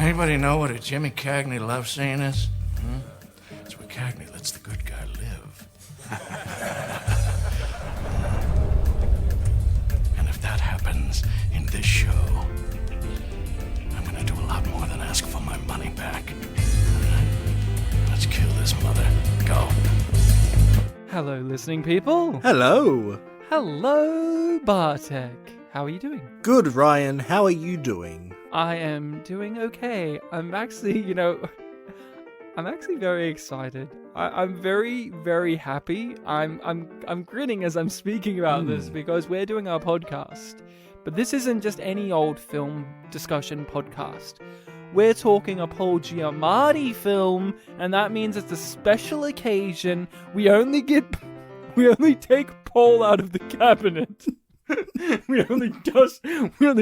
Anybody know what a Jimmy Cagney love scene is? It's where Cagney lets the good guy live. And if that happens in this show, I'm gonna do a lot more than ask for my money back. Let's kill this mother. Go. Hello, listening people. Hello. Hello, Bartek. How are you doing? Good, Ryan. How are you doing? I am doing okay. I'm actually, very excited. I'm very, very happy. I'm grinning as I'm speaking about this because we're doing our podcast. But this isn't just any old film discussion podcast. We're talking a Paul Giamatti film, and that means it's a special occasion. We only take Paul out of the cabinet. we only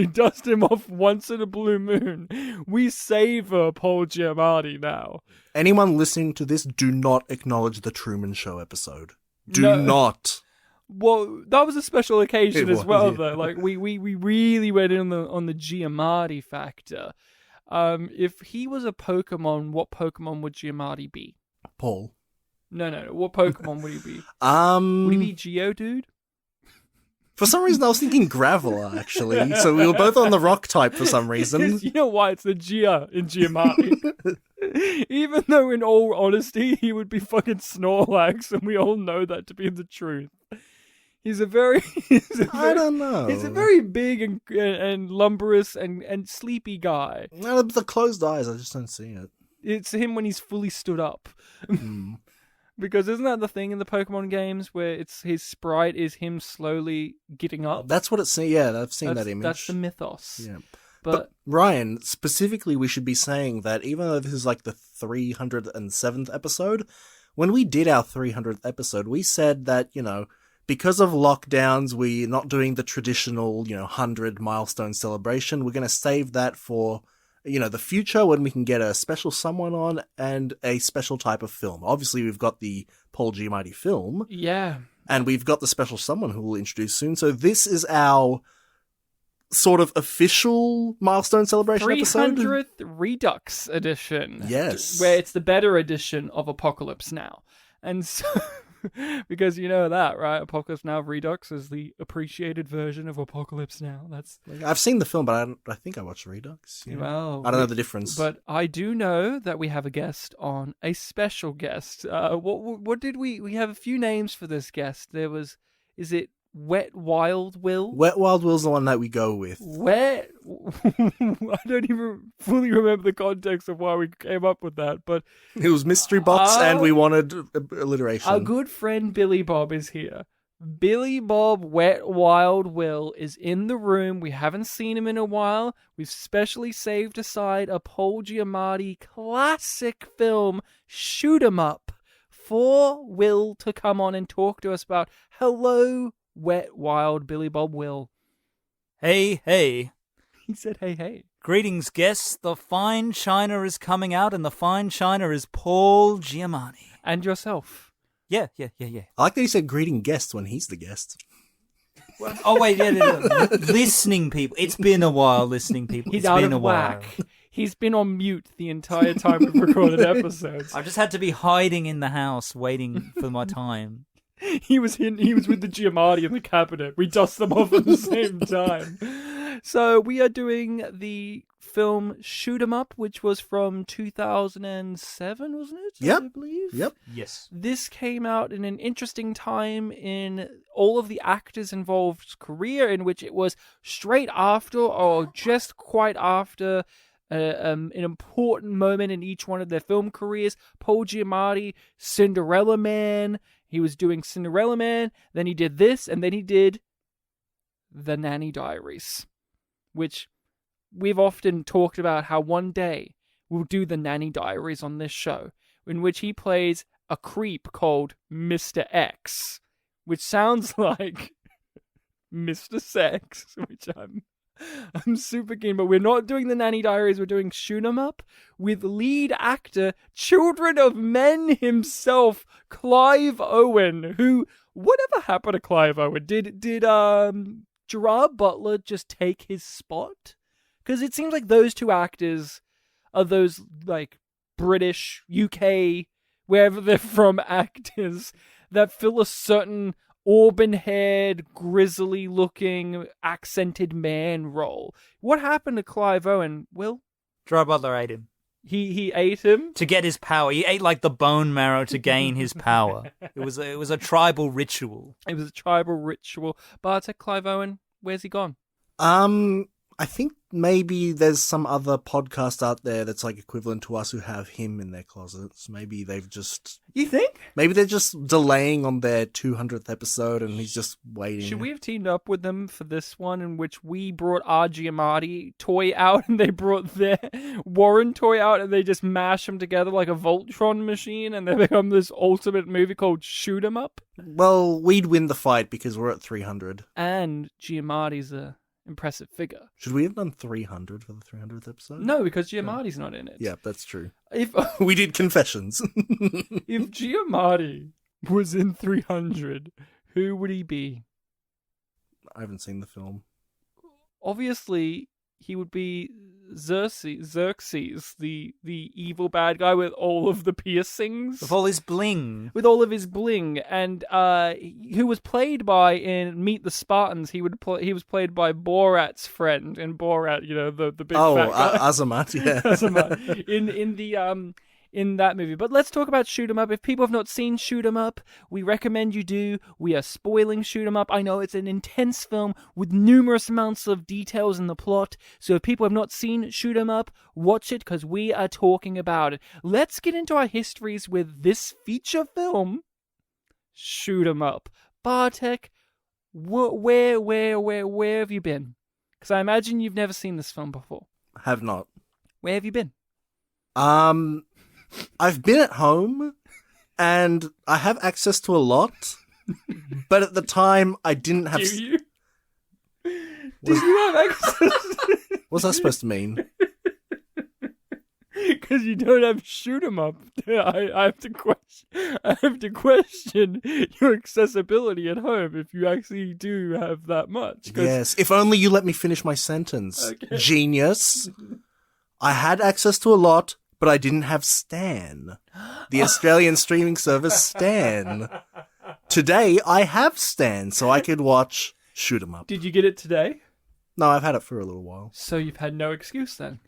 dust him off once in a blue moon. We savor Paul Giamatti now. Anyone listening to this, do not acknowledge the Truman Show episode. Do not. Well, that was a special occasion as well, yeah. though. Like we really went in on the Giamatti factor. If he was a Pokemon, what Pokemon would Giamatti be? Paul. No. What Pokemon would he be? Would he be Geodude? For some reason, I was thinking Graveler, actually. So we were both on the rock type for some reason. You know why? It's the Gia in Giamatti. Even though, in all honesty, he would be fucking Snorlax, and we all know that to be the truth. I don't know. He's a very big and lumberous and sleepy guy. No, the closed eyes, I just don't see it. It's him when he's fully stood up. Because isn't that the thing in the Pokemon games where it's his sprite is him slowly getting up? That's what it's. Yeah, I've seen that image. That's the mythos. Yeah. But Ryan, specifically, we should be saying that even though this is like the 307th episode, when we did our 300th episode, we said that, because of lockdowns, we're not doing the traditional, 100 milestone celebration. We're going to save that for, the future when we can get a special someone on and a special type of film. Obviously, we've got the Paul Giamatti film. Yeah. And we've got the special someone who we'll introduce soon. So this is our sort of official milestone celebration 300th episode. 300th Redux edition. Yes. Where it's the better edition of Apocalypse Now. And so... because you know that, right? Apocalypse Now Redux is the appreciated version of Apocalypse Now. I've seen the film, but I think I watched Redux. Yeah. Well, I don't know the difference. But I do know that we have a guest on, a special guest. What did we have a few names for this guest. Is it Wet Wild Will? Wet Wild Will's the one that we go with. I don't even fully remember the context of why we came up with that, but... It was Mystery Box and we wanted alliteration. Our good friend Billy Bob is here. Billy Bob Wet Wild Will is in the room. We haven't seen him in a while. We've specially saved aside a Paul Giamatti classic film, Shoot 'em Up, for Will to come on and talk to us about. Hello, Wet Wild Billy Bob Will. Hey. He said, hey. Greetings, guests. The fine china is coming out, and the fine china is Paul Giamatti. And yourself. Yeah. I like that he said greeting guests when he's the guest. Oh, wait, yeah. Listening people. It's been a while, listening people. He's it's out been of a while. whack. He's been on mute the entire time we've recorded episodes. I've just had to be hiding in the house, waiting for my time. He was with the Giamatti in the cabinet. We dust them off at the same time. So we are doing the film Shoot 'em Up, which was from 2007, wasn't it? Yep. I believe. Yep. Yes. This came out in an interesting time in all of the actors involved's career, in which it was straight after or just quite after an important moment in each one of their film careers. Paul Giamatti, Cinderella Man. He was doing Cinderella Man, then he did this, and then he did The Nanny Diaries, which we've often talked about how one day we'll do The Nanny Diaries on this show, in which he plays a creep called Mr. X, which sounds like Mr. Sex, which I'm super keen, but we're not doing The Nanny Diaries, we're doing Shoot 'em Up with lead actor, Children of Men himself, Clive Owen, who, whatever happened to Clive Owen? Did Gerard Butler just take his spot? Because it seems like those two actors are those like British, UK, wherever they're from actors that fill a certain auburn-haired, grizzly-looking, accented man role. What happened to Clive Owen, Will? Gerard Butler ate him. He ate him? To get his power. He ate like the bone marrow to gain his power. It was a tribal ritual. It was a tribal ritual. Bartek, Clive Owen, where's he gone? I think maybe there's some other podcast out there that's like equivalent to us who have him in their closets. Maybe they've just... You think? Maybe they're just delaying on their 200th episode and he's just waiting. Should we have teamed up with them for this one in which we brought our Giamatti toy out and they brought their Warren toy out and they just mash them together like a Voltron machine and they become this ultimate movie called Shoot 'Em Up? Well, we'd win the fight because we're at 300. And Giamatti's a impressive figure. Should we have done 300 for the 300th episode? No, because Giamatti's not in it. Yeah, that's true. If We did confessions. if Giamatti was in 300, who would he be? I haven't seen the film. Obviously, he would be Xerxes, the evil bad guy with all of the piercings. With all his bling. With all of his bling, and who was played by in Meet the Spartans. He was played by Borat's friend in Borat. You know, the big fat guy. Azamat, yeah. Azamat. In that movie. But let's talk about Shoot 'Em Up. If people have not seen Shoot 'Em Up, we recommend you do. We are spoiling Shoot 'Em Up. I know it's an intense film with numerous amounts of details in the plot. So if people have not seen Shoot 'Em Up, watch it because we are talking about it. Let's get into our histories with this feature film, Shoot 'Em Up. Bartek, where have you been? Because I imagine you've never seen this film before. Have not. Where have you been? I've been at home, and I have access to a lot, but at the time, I didn't have... Do you? Do you have access? What's that supposed to mean? Because you don't have Shoot 'Em Up. I have to question your accessibility at home if you actually do have that much. Yes, if only you let me finish my sentence. Okay. Genius. I had access to a lot, but I didn't have Stan. The Australian streaming service Stan. Today, I have Stan, so I could watch Shoot 'Em Up. Did you get it today? No, I've had it for a little while. So you've had no excuse then?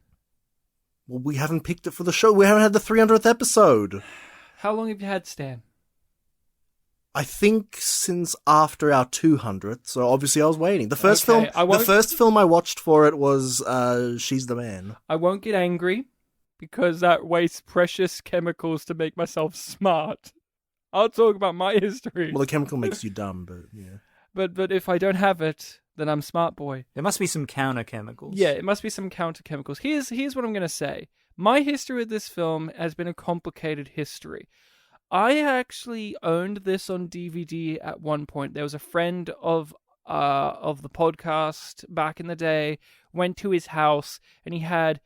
Well, we haven't picked it for the show. We haven't had the 300th episode. How long have you had Stan? I think since after our 200th, so obviously I was waiting. The first Okay, film I watched for it was She's the Man. I won't get angry, because that wastes precious chemicals to make myself smart. I'll talk about my history. Well, the chemical makes you dumb, but yeah. But if I don't have it, then I'm smart boy. There must be some counter chemicals. Yeah, it must be some counter chemicals. Here's what I'm going to say. My history with this film has been a complicated history. I actually owned this on DVD at one point. There was a friend of the podcast back in the day, went to his house, and he had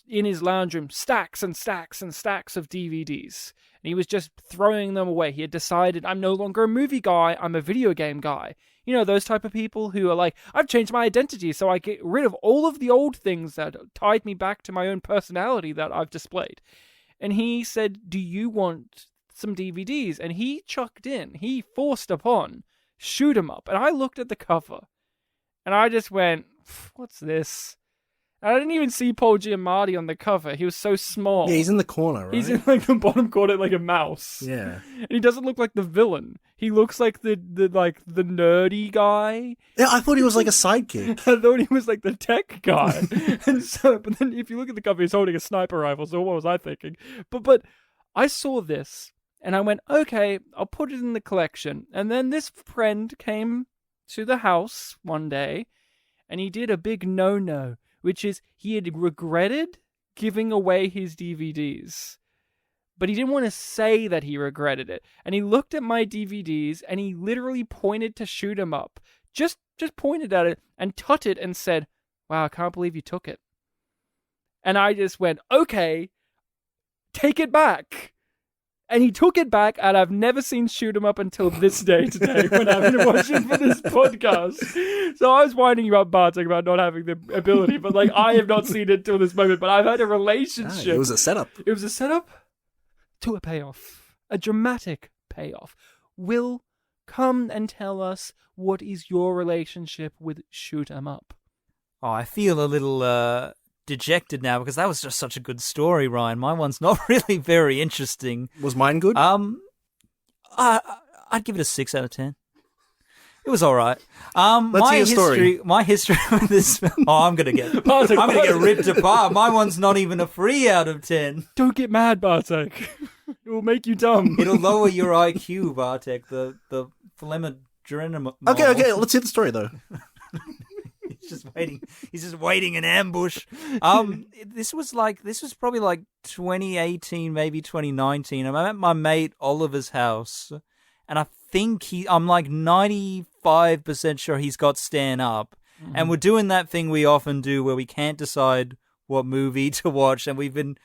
in his lounge room stacks and stacks and stacks of DVDs. And he was just throwing them away. He had decided, I'm no longer a movie guy, I'm a video game guy. You know, those type of people who are like, I've changed my identity, so I get rid of all of the old things that tied me back to my own personality that I've displayed. And he said, do you want some DVDs? And he forced upon Shoot 'Em Up. And I looked at the cover, and I just went, what's this? I didn't even see Paul Giamatti on the cover. He was so small. Yeah, he's in the corner, right? He's in like the bottom corner, like a mouse. Yeah. And he doesn't look like the villain. He looks like the nerdy guy. Yeah, I thought he was like a sidekick. I thought he was like the tech guy. But then if you look at the cover, he's holding a sniper rifle. So what was I thinking? But I saw this and I went, okay, I'll put it in the collection. And then this friend came to the house one day and he did a big no-no, which is he had regretted giving away his DVDs. But he didn't want to say that he regretted it. And he looked at my DVDs and he literally pointed to Shoot 'Em Up. Just pointed at it and tutted and said, wow, I can't believe you took it. And I just went, okay, take it back. And he took it back, and I've never seen Shoot 'em Up until this day today when I've been watching for this podcast. So I was whining about Bartek about not having the ability, but like I have not seen it till this moment. But I've had a relationship. It was a setup. It was a setup to a payoff, a dramatic payoff. Will, come and tell us what is your relationship with Shoot 'em Up. Oh, I feel a little dejected now because that was just such a good story, Ryan. My one's not really very interesting. Was mine good? I'd give it a 6 out of 10. It was all right. Let's hear your story. My history with this. Oh, I'm gonna get ripped apart. My one's not even a 3 out of 10. Don't get mad, Bartek. It will make you dumb. It'll lower your IQ, Bartek. The phlegmadrenum. Okay. Let's hear the story though. He's just waiting in ambush. This was probably like 2018, maybe 2019. I'm at my mate Oliver's house, and I think I'm like 95% sure he's got Stan Up, and we're doing that thing we often do where we can't decide what movie to watch, and we've been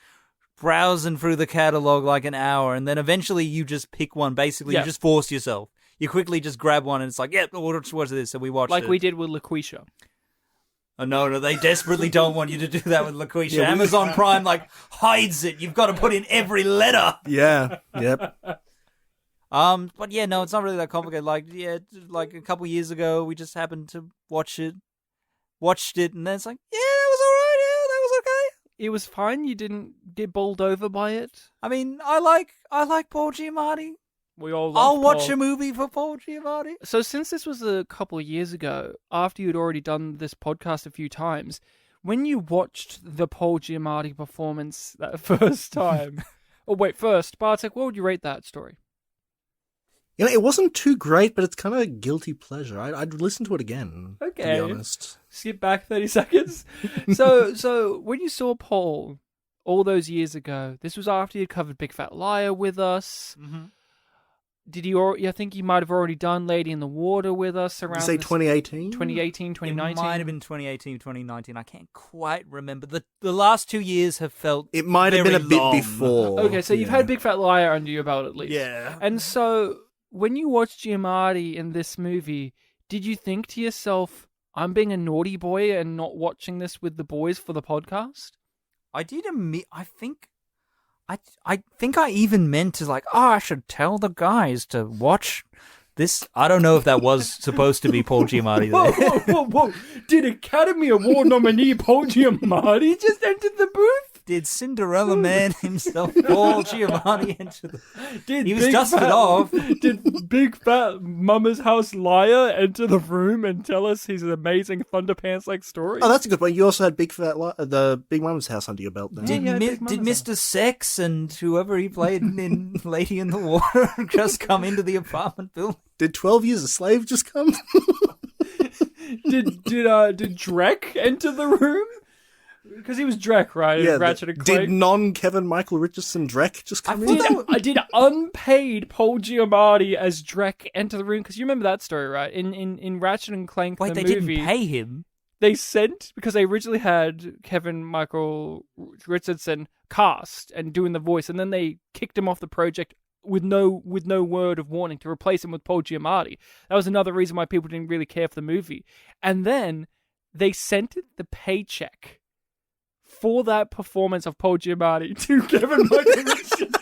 browsing through the catalog like an hour, and then eventually you just pick one. Basically, you just force yourself. You quickly just grab one, and it's like, we'll watch this, and we watched it. Like we did with LaQuisha. Oh, no, they desperately don't want you to do that with LaQuisha. Amazon Prime, hides it. You've got to put in every letter. Yeah, yep. But yeah, no, it's not really that complicated. Like a couple years ago, we just happened to watched it, and then it's like, yeah, that was all right, yeah, that was okay. It was fine, you didn't get bowled over by it? I mean, I like Paul Giamatti. We all I'll love watch Paul. a movie for Paul Giamatti. So since this was a couple of years ago, after you'd already done this podcast a few times, when you watched the Paul Giamatti performance that first time... first, Bartek, what would you rate that story? It wasn't too great, but it's kind of a guilty pleasure. I'd listen to it again, Okay. to be honest. Skip back 30 seconds. So when you saw Paul all those years ago, this was after you'd covered Big Fat Liar with us. Mm-hmm. Did you? I think you might have already done Lady in the Water with us around. Did you say 2018? 2018, 2019. It might have been 2018, 2019. I can't quite remember. The last 2 years have felt It might have been a very bit long. before. Okay, so you've had Big Fat Liar under your belt at least. Yeah. And so when you watched Giamatti in this movie, did you think to yourself, I'm being a naughty boy and not watching this with the boys for the podcast? I did I think I even meant to I should tell the guys to watch this. I don't know if that was supposed to be Paul Giamatti there. Whoa. Did Academy Award nominee Paul Giamatti just entered the booth? Did Cinderella Man himself, Paul Giamatti, enter the... He was Big dusted Fat- off. Did Big Fat Mama's House Liar enter the room and tell us his amazing Thunderpants-like story? Oh, that's a good point. You also had the Big Mama's House under your belt then. Did Big Mama's Mr. Sex and whoever he played in Lady in the Water just come into the apartment building? Did 12 Years a Slave just come? Did Drek enter the room? Because he was Drek, right? Yeah. In Ratchet and Clank. Did non-Kevin Michael Richardson Drek just come in? I did unpaid Paul Giamatti as Drek enter the room, because you remember that story, right? In Ratchet and Clank, Wait, the they movie, didn't pay him? they sent, because they originally had Kevin Michael Richardson cast and doing the voice, and then they kicked him off the project with no word of warning to replace him with Paul Giamatti. That was another reason why people didn't really care for the movie. And then they sent the paycheck for that performance of Paul Giamatti to Kevin Michael Richardson.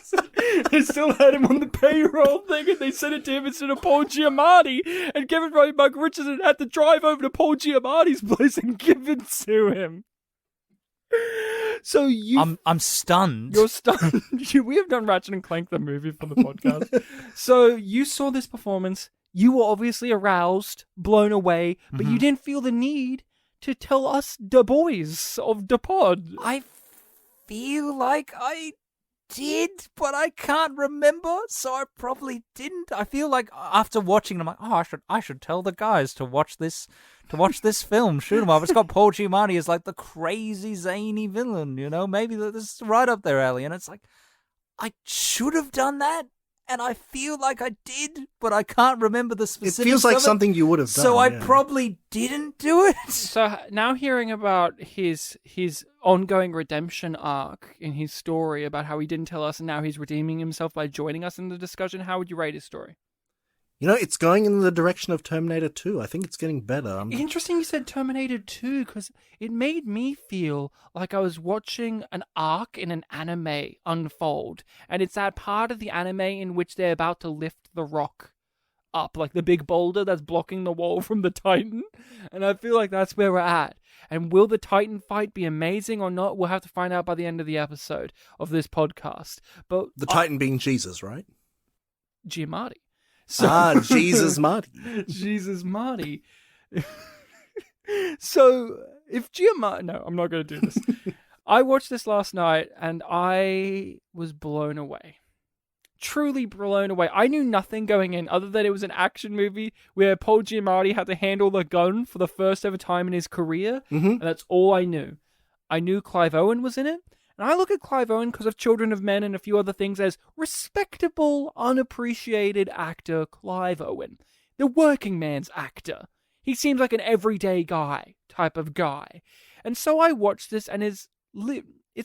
They still had him on the payroll thing, and they sent it to him instead of Paul Giamatti. And Kevin Michael Richardson had to drive over to Paul Giamatti's place and give it to him. So I'm stunned. You're stunned. We have done Ratchet and Clank the movie for the podcast. So you saw this performance. You were obviously aroused, blown away, but you didn't feel the need to tell us, the boys of the pod. I feel like I did, but I can't remember, so I probably didn't. I feel like after watching it, I'm like, I should tell the guys to watch this film, Shoot 'em Up. It's got Paul Giamatti as the crazy zany villain, maybe this is right up their alley. And it's like, I should have done that, and I feel like I did, but I can't remember the It specifics. feels like of it. something you would have done. So I yeah. probably didn't do it. So now hearing about his ongoing redemption arc in his story about how he didn't tell us and now he's redeeming himself by joining us in the discussion, how would you rate his story? You know, it's going in the direction of Terminator 2. I think it's getting better. Interesting you said Terminator 2, because it made me feel like I was watching an arc in an anime unfold. And it's that part of the anime in which they're about to lift the rock up, like the big boulder that's blocking the wall from the Titan. And I feel like that's where we're at. And will the Titan fight be amazing or not? We'll have to find out by the end of the episode of this podcast. But The Titan being Jesus, right? Giamatti. Jesus Marty. Jesus Marty. So, if Giamatti... No, I'm not going to do this. I watched this last night, and I was blown away. Truly blown away. I knew nothing going in, other than it was an action movie where Paul Giamatti had to handle the gun for the first ever time in his career, and that's all I knew. I knew Clive Owen was in it, and I look at Clive Owen because of Children of Men and a few other things as respectable, unappreciated actor Clive Owen. The working man's actor. He seems like an everyday guy type of guy. And so I watched this and it's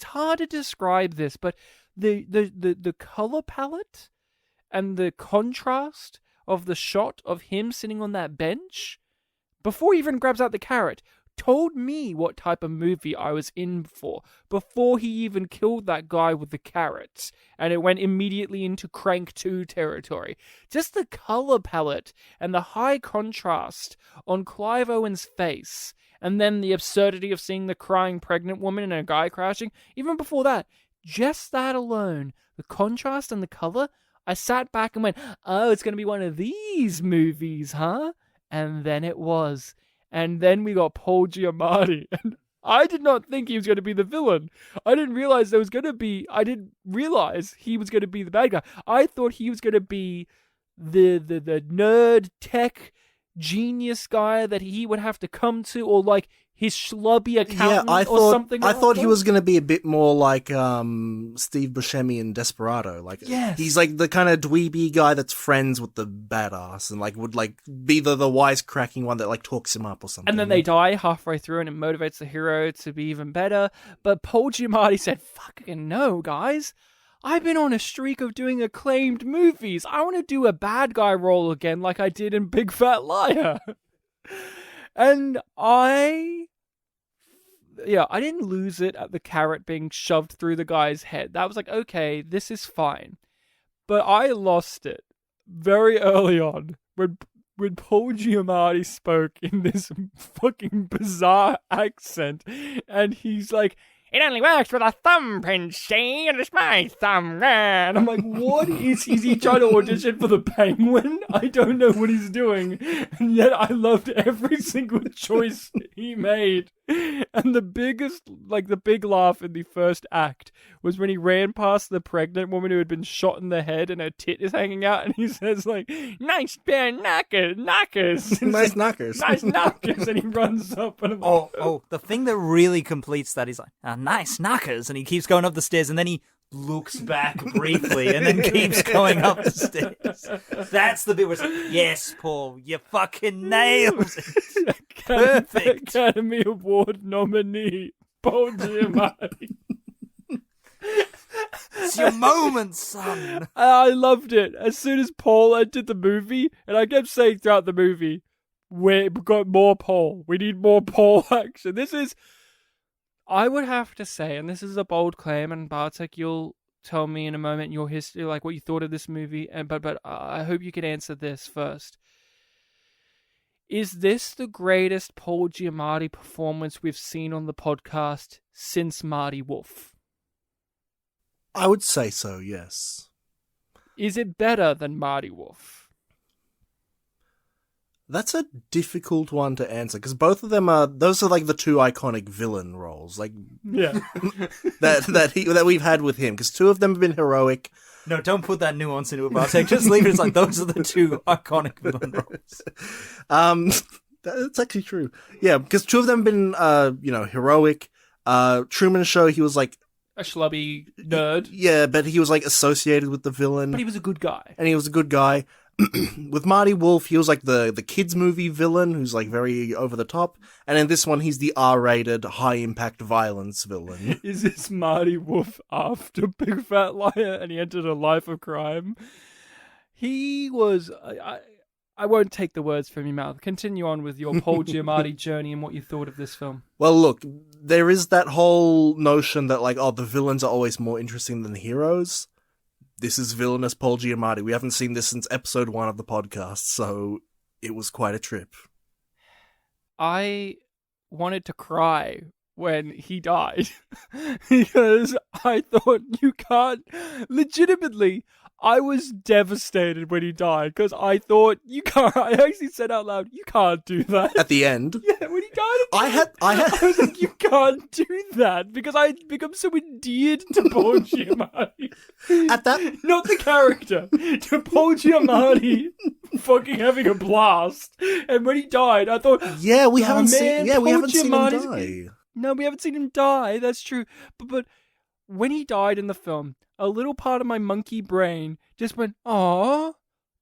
hard to describe this, but the color palette and the contrast of the shot of him sitting on that bench before he even grabs out the carrot told me what type of movie I was in for before he even killed that guy with the carrots, and it went immediately into Crank 2 territory. Just the color palette and the high contrast on Clive Owen's face, and then the absurdity of seeing the crying pregnant woman and a guy crashing. Even before that, just that alone, the contrast and the color, I sat back and went, oh, it's going to be one of these movies, huh? And then it was. And then we got Paul Giamatti. And I did not think he was going to be the villain. I didn't realize he was going to be the bad guy. I thought he was going to be the nerd tech genius guy that he would have to come to, or like his schlubby accountant or something. I thought he was going to be a bit more like Steve Buscemi in Desperado. Like, yes. He's like the kind of dweeby guy that's friends with the badass and like would like be the wisecracking one that like talks him up or something. And then they die halfway through, and it motivates the hero to be even better. But Paul Giamatti said, "Fucking no, guys." I've been on a streak of doing acclaimed movies. I want to do a bad guy role again like I did in Big Fat Liar. And I didn't lose it at the carrot being shoved through the guy's head. That was like, okay, this is fine. But I lost it very early on when Paul Giamatti spoke in this fucking bizarre accent. And he's like, it only works with a thumbprint, see? And it's my thumb. And I'm like, what is he trying to audition for the Penguin? I don't know what he's doing. And yet I loved every single choice he made. And the big laugh in the first act was when he ran past the pregnant woman who had been shot in the head and her tit is hanging out, and he says like, nice pair of knockers. Nice knockers. Nice knockers. And he runs up and I'm like, the thing that really completes that is like, nice knockers, and he keeps going up the stairs, and then he looks back briefly and then keeps going up the stairs. That's the bit where it's like, yes, Paul, you fucking nailed it. Perfect. Academy Award nominee, Paul Giamatti. It's your moment, son. I loved it. As soon as Paul entered the movie, and I kept saying throughout the movie, we've got more Paul. We need more Paul action. I would have to say, and this is a bold claim, and Bartek, you'll tell me in a moment your history, like what you thought of this movie, but I hope you could answer this first. Is this the greatest Paul Giamatti performance we've seen on the podcast since Marty Wolf? I would say so, yes. Is it better than Marty Wolf? That's a difficult one to answer, because both of them those are like the two iconic villain roles, like Yeah. that we've had with him, because two of them have been heroic. No, don't put that nuance into it, Bartek. Just leave it as like, those are the two iconic villain roles. That's actually true. Yeah, because two of them have been, heroic. Truman Show, he was like a schlubby nerd. Yeah, but he was like associated with the villain. But he was a good guy. And he was a good guy. With Marty Wolf, he was like the kids movie villain who's like very over the top. And in this one, he's the R-rated, high-impact violence villain. Is this Marty Wolf after Big Fat Liar and he entered a life of crime? He was... I won't take the words from your mouth. Continue on with your Paul Giamatti journey and what you thought of this film. Well, look, there is that whole notion that, like, oh, the villains are always more interesting than the heroes. This is villainous Paul Giamatti. We haven't seen this since episode 1 of the podcast, so it was quite a trip. I wanted to cry when he died because I thought you can't... Legitimately, I was devastated when he died because I thought you can't... I actually said out loud, you can't do that. At the end? Yeah, when he died I had... I was like, you can't do that because I'd become so endeared to Paul Giamatti. At that... Not the character, to Paul Giamatti fucking having a blast. And when he died, I thought... Yeah, we haven't seen... Yeah, we Paul haven't seen him Giamatti's- die. No, we haven't seen him die. That's true. But when he died in the film, a little part of my monkey brain just went, "Aw,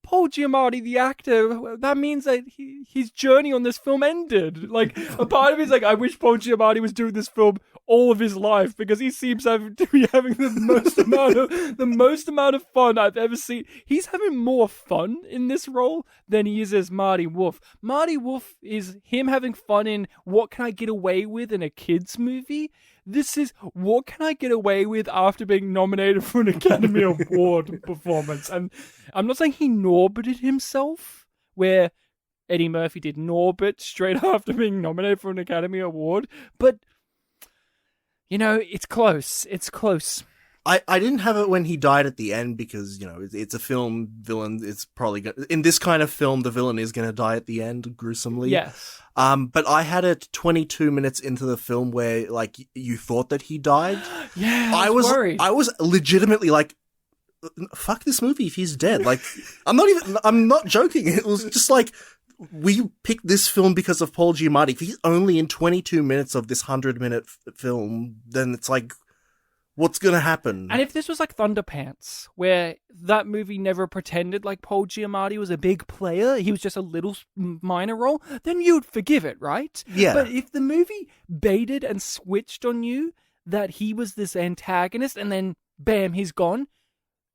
Paul Giamatti, the actor. That means that his journey on this film ended." Like, a part of me is like, I wish Paul Giamatti was doing this film all of his life because he seems to be having the most amount of fun I've ever seen. He's having more fun in this role than he is as Marty Wolf. Marty Wolf is him having fun in what can I get away with in a kids movie. This is what can I get away with after being nominated for an Academy Award performance. And I'm not saying he Norberted himself, where Eddie Murphy did Norbert straight after being nominated for an Academy Award, but you know, it's close. It's close. I didn't have it when he died at the end because, you know, it's a film villain. It's probably in this kind of film, the villain is going to die at the end gruesomely. Yes. But I had it 22 minutes into the film where, like, you thought that he died. Yeah, I was worried. I was legitimately like, fuck this movie if he's dead. Like, I'm not joking. It was just like, we picked this film because of Paul Giamatti. If he's only in 22 minutes of this 100-minute film, then it's like, what's going to happen? And if this was like Thunderpants, where that movie never pretended like Paul Giamatti was a big player, he was just a little minor role, then you'd forgive it, right? Yeah. But if the movie baited and switched on you that he was this antagonist and then, bam, he's gone,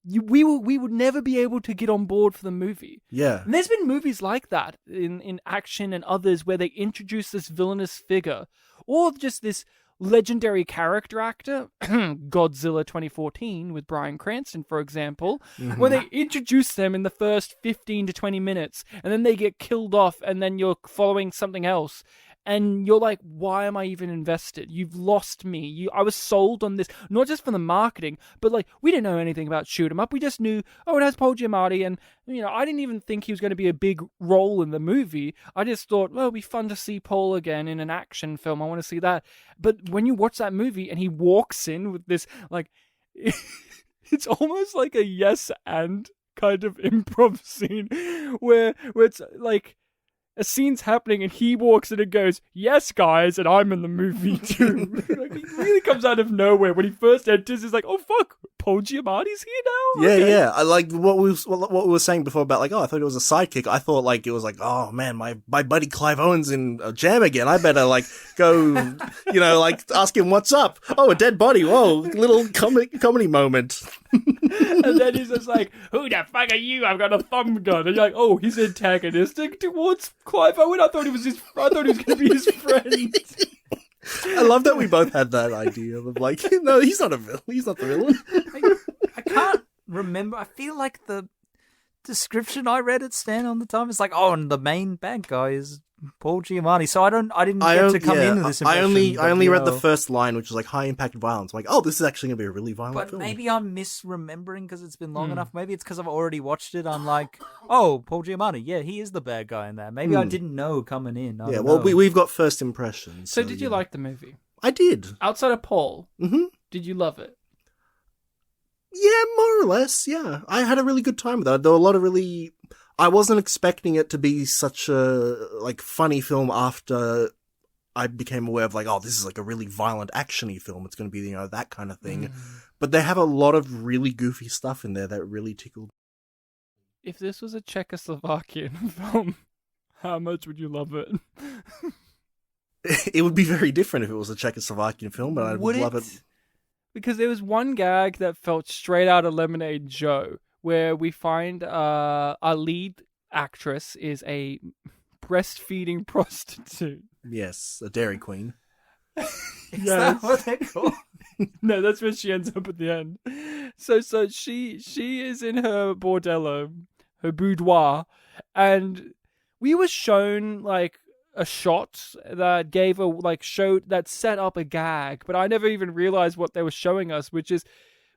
we would never be able to get on board for the movie. Yeah. And there's been movies like that in action and others where they introduce this villainous figure or just this legendary character actor, Godzilla 2014 with Bryan Cranston, for example, where they introduce them in the first 15 to 20 minutes and then they get killed off and then you're following something else. And you're like, why am I even invested? You've lost me. I was sold on this, not just for the marketing, but like, we didn't know anything about Shoot 'em Up. We just knew, oh, it has Paul Giamatti. And, you know, I didn't even think he was going to be a big role in the movie. I just thought, well, it'll be fun to see Paul again in an action film. I want to see that. But when you watch that movie and he walks in with this, like, it's almost like a yes and kind of improv scene where it's like, a scene's happening and he walks in and goes, "Yes, guys," and I'm in the movie too. Like, he really comes out of nowhere. When he first enters, he's like, "Oh fuck, Paul Giamatti's here now." Yeah, Okay. yeah. I like what we were saying before about like, oh, I thought it was a sidekick. I thought like it was like, oh man, my buddy Clive Owen's in a jam again. I better like go, you know, like ask him what's up. Oh, a dead body. Whoa, little comedy moment. And then he's just like, "Who the fuck are you? I've got a thumb gun." And you're like, "Oh, he's antagonistic towards Clive Owen. I thought he was going to be his friend." I love that we both had that idea of like, no, he's not a villain. He's not the villain. I can't remember. I feel like the description I read at Stan on the time is like, oh, and the main bad guy is Paul Giamatti. So I didn't get to come into this impression. I only read the first line, which was like high impact violence. I'm like, oh, this is actually gonna be a really violent But film. maybe I'm misremembering because it's been long enough. Maybe it's because I've already watched it. I'm like, oh, Paul Giamatti. Yeah, he is the bad guy in that. Maybe I didn't know coming in. I Yeah, don't well, know. we've got first impressions. So did you like the movie? I did. Outside of Paul, Mm-hmm. did you love it? Yeah, more or less. Yeah, I had a really good time with it. There were a lot of really. I wasn't expecting it to be such a like funny film after I became aware of like, oh, this is like a really violent action-y film. It's going to be, that kind of thing. But they have a lot of really goofy stuff in there that really tickled. If this was a Czechoslovakian film, how much would you love it? It would be very different if it was a Czechoslovakian film, but I would love it. Because there was one gag that felt straight out of Lemonade Joe, where we find our lead actress is a breastfeeding prostitute. Yes, a Dairy Queen. Is that what they're called? No, that's where she ends up at the end. So she is in her bordello, her boudoir, and we were shown like a shot that gave that set up a gag, but I never even realized what they were showing us, which is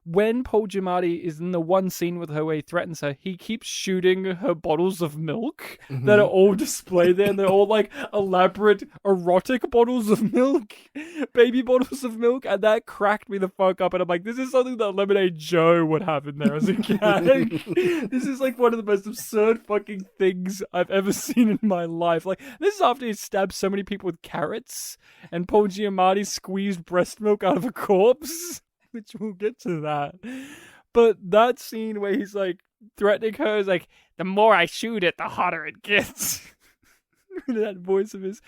when Paul Giamatti is in the one scene with her where he threatens her, he keeps shooting her bottles of milk that are all displayed there, and they're all like elaborate erotic bottles of milk, baby bottles of milk, and that cracked me the fuck up, and I'm like, this is something that Lemonade Joe would have in there as a gag. This is like one of the most absurd fucking things I've ever seen in my life. Like, this is after he stabbed so many people with carrots, and Paul Giamatti squeezed breast milk out of a corpse. Which we'll get to that. But that scene where he's like threatening her is like, the more I shoot it, the hotter it gets. That voice of his.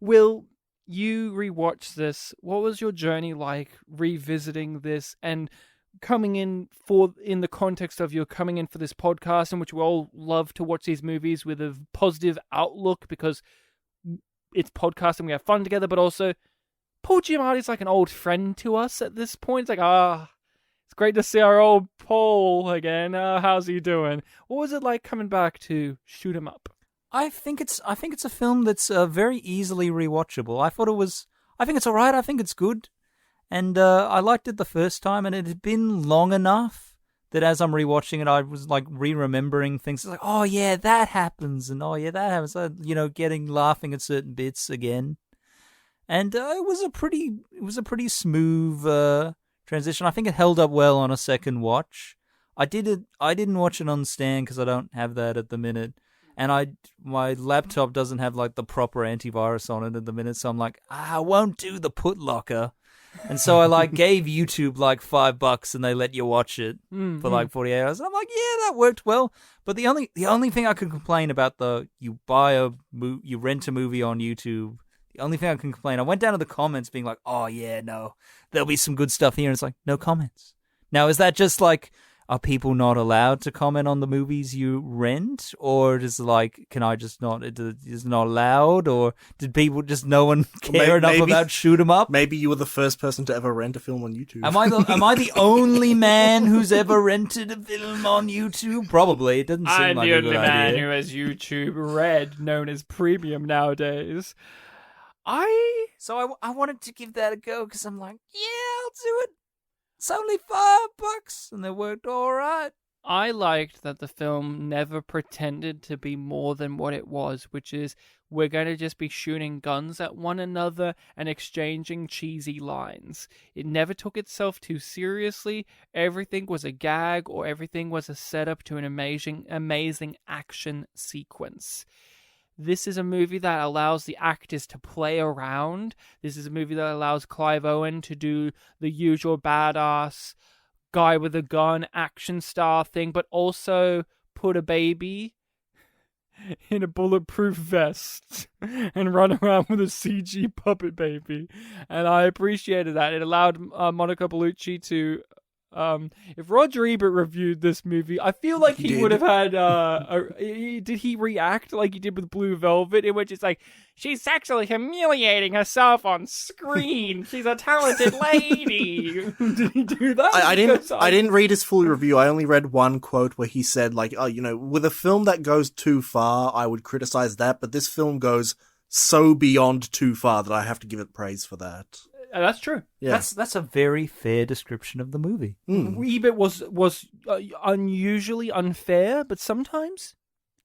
Will you rewatch this? What was your journey like revisiting this and coming in the context of you're coming in for this podcast, in which we all love to watch these movies with a positive outlook because it's podcast and we have fun together, but also Paul Giamatti's like an old friend to us at this point. It's like, it's great to see our old Paul again. How's he doing? What was it like coming back to Shoot 'Em Up? I think it's a film that's very easily rewatchable. I think it's alright. I think it's good. And I liked it the first time, and it had been long enough that as I'm rewatching it, I was like re-remembering things. It's like, oh yeah, that happens, and oh yeah, that happens. Laughing at certain bits again. And it was a pretty smooth transition. I think it held up well on a second watch. I didn't watch it on Stan because I don't have that at the minute, and my laptop doesn't have like the proper antivirus on it at the minute. So I'm like, I won't do the put locker, and so I like gave YouTube like $5 and they let you watch it for like 48 hours. And I'm like, yeah, that worked well. But the only thing I can complain about you rent a movie on YouTube. The only thing I can complain, I went down to the comments being like, oh yeah, no, there'll be some good stuff here. And it's like, no comments. Now, is that just like, are people not allowed to comment on the movies you rent? Or is like, can I just not, is it not allowed? Or did people just, no one care enough about Shoot 'Em Up? Maybe you were the first person to ever rent a film on YouTube. Am I the only man who's ever rented a film on YouTube? Probably. It doesn't seem like a good idea. I'm the only man who has YouTube Red, known as Premium nowadays. So I wanted to give that a go because I'm like, yeah, I'll do it. It's only $5, and they worked all right. I liked that the film never pretended to be more than what it was, which is we're going to just be shooting guns at one another and exchanging cheesy lines. It never took itself too seriously. Everything was a gag or everything was a setup to an amazing action sequence. This is a movie that allows the actors to play around. This is a movie that allows Clive Owen to do the usual badass guy with a gun action star thing, but also put a baby in a bulletproof vest and run around with a CG puppet baby. And I appreciated that. It allowed Monica Bellucci to... if Roger Ebert reviewed this movie, I feel like he would have had did he react like he did with Blue Velvet, in which it's like, she's sexually humiliating herself on screen, she's a talented lady. Did he do that? I didn't read his full review. I only read one quote where he said like, with a film that goes too far, I would criticize that, but this film goes so beyond too far that I have to give it praise for that. That's true. Yeah. That's a very fair description of the movie. Ebert was unusually unfair, but sometimes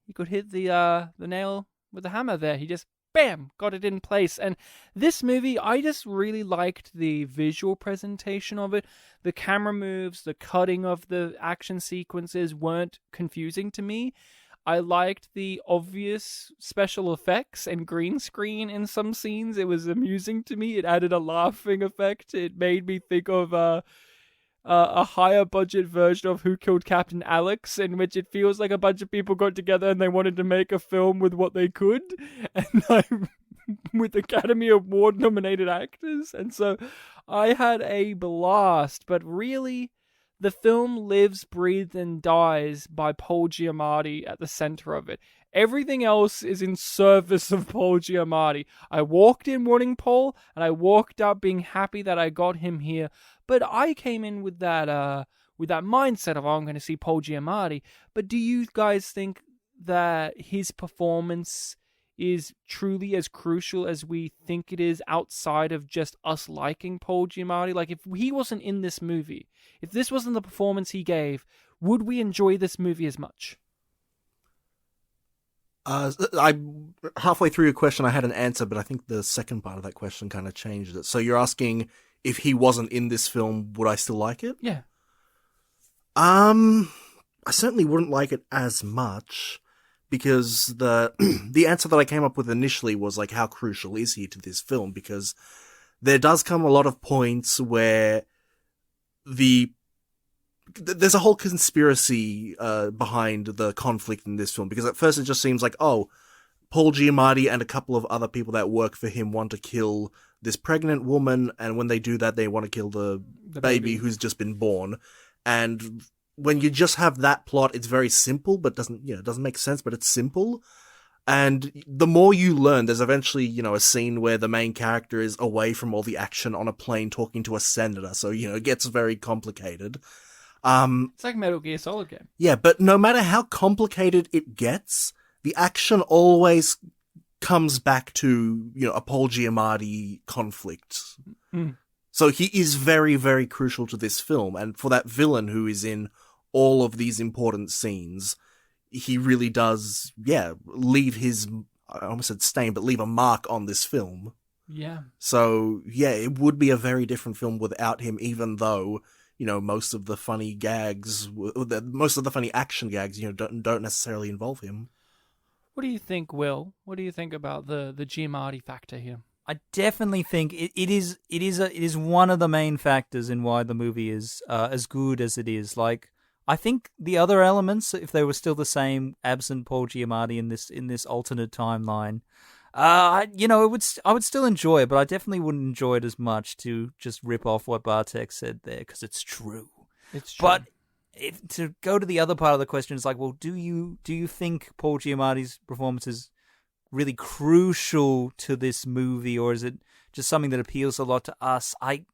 he could hit the nail with the hammer there. He just, bam, got it in place. And this movie, I just really liked the visual presentation of it. The camera moves, the cutting of the action sequences weren't confusing to me. I liked the obvious special effects and green screen in some scenes. It was amusing to me. It added a laughing effect. It made me think of a higher budget version of Who Killed Captain Alex, in which it feels like a bunch of people got together and they wanted to make a film with what they could, and with Academy Award nominated actors. And so I had a blast, but really, the film lives, breathes, and dies by Paul Giamatti at the center of it. Everything else is in service of Paul Giamatti. I walked in wanting Paul, and I walked out being happy that I got him here. But I came in with that mindset of, oh, I'm going to see Paul Giamatti. But do you guys think that his performance is truly as crucial as we think it is outside of just us liking Paul Giamatti? Like, if he wasn't in this movie, if this wasn't the performance he gave, would we enjoy this movie as much? I halfway through your question, I had an answer, but I think the second part of that question kind of changed it. So you're asking if he wasn't in this film, would I still like it? Yeah. I certainly wouldn't like it as much, because the answer that I came up with initially was like, how crucial is he to this film? Because there does come a lot of points where there's a whole conspiracy behind the conflict in this film, because at first it just seems like, oh, Paul Giamatti and a couple of other people that work for him want to kill this pregnant woman, and when they do that, they want to kill the baby who's just been born. And when you just have that plot, it's very simple, but doesn't make sense, but it's simple. And the more you learn, there's eventually, a scene where the main character is away from all the action on a plane talking to a senator, so, it gets very complicated. It's like Metal Gear Solid game. Yeah, but no matter how complicated it gets, the action always comes back to, a Paul Giamatti conflict. Mm. So he is very, very crucial to this film, and for that villain who is in all of these important scenes, he really does, leave his, I almost said stain, but leave a mark on this film. Yeah. So, it would be a very different film without him, even though, most of the funny gags, most of the funny action gags, don't necessarily involve him. What do you think, Will? What do you think about the Giamatti factor here? I definitely think it is one of the main factors in why the movie is as good as it is. Like, I think the other elements, if they were still the same, absent Paul Giamatti in this alternate timeline, I would still enjoy it, but I definitely wouldn't enjoy it as much to just rip off what Bartek said there, because it's true. It's true. But to go to the other part of the question, is like, well, do you think Paul Giamatti's performance is really crucial to this movie, or is it just something that appeals a lot to us? I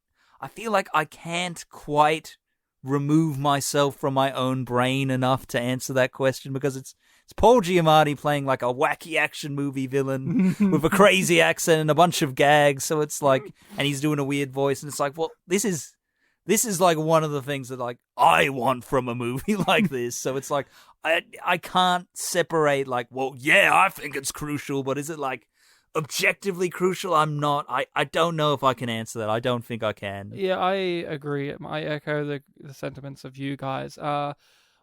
feel like I can't quite remove myself from my own brain enough to answer that question, because it's Paul Giamatti playing like a wacky action movie villain with a crazy accent and a bunch of gags. So it's like, and he's doing a weird voice, and it's like, well, this is like one of the things that like I want from a movie like this. So it's like, I can't separate like, well, yeah, I think it's crucial, but is it like objectively crucial? I'm not. I don't know if I can answer that. I don't think I can. Yeah, I agree. I echo the sentiments of you guys.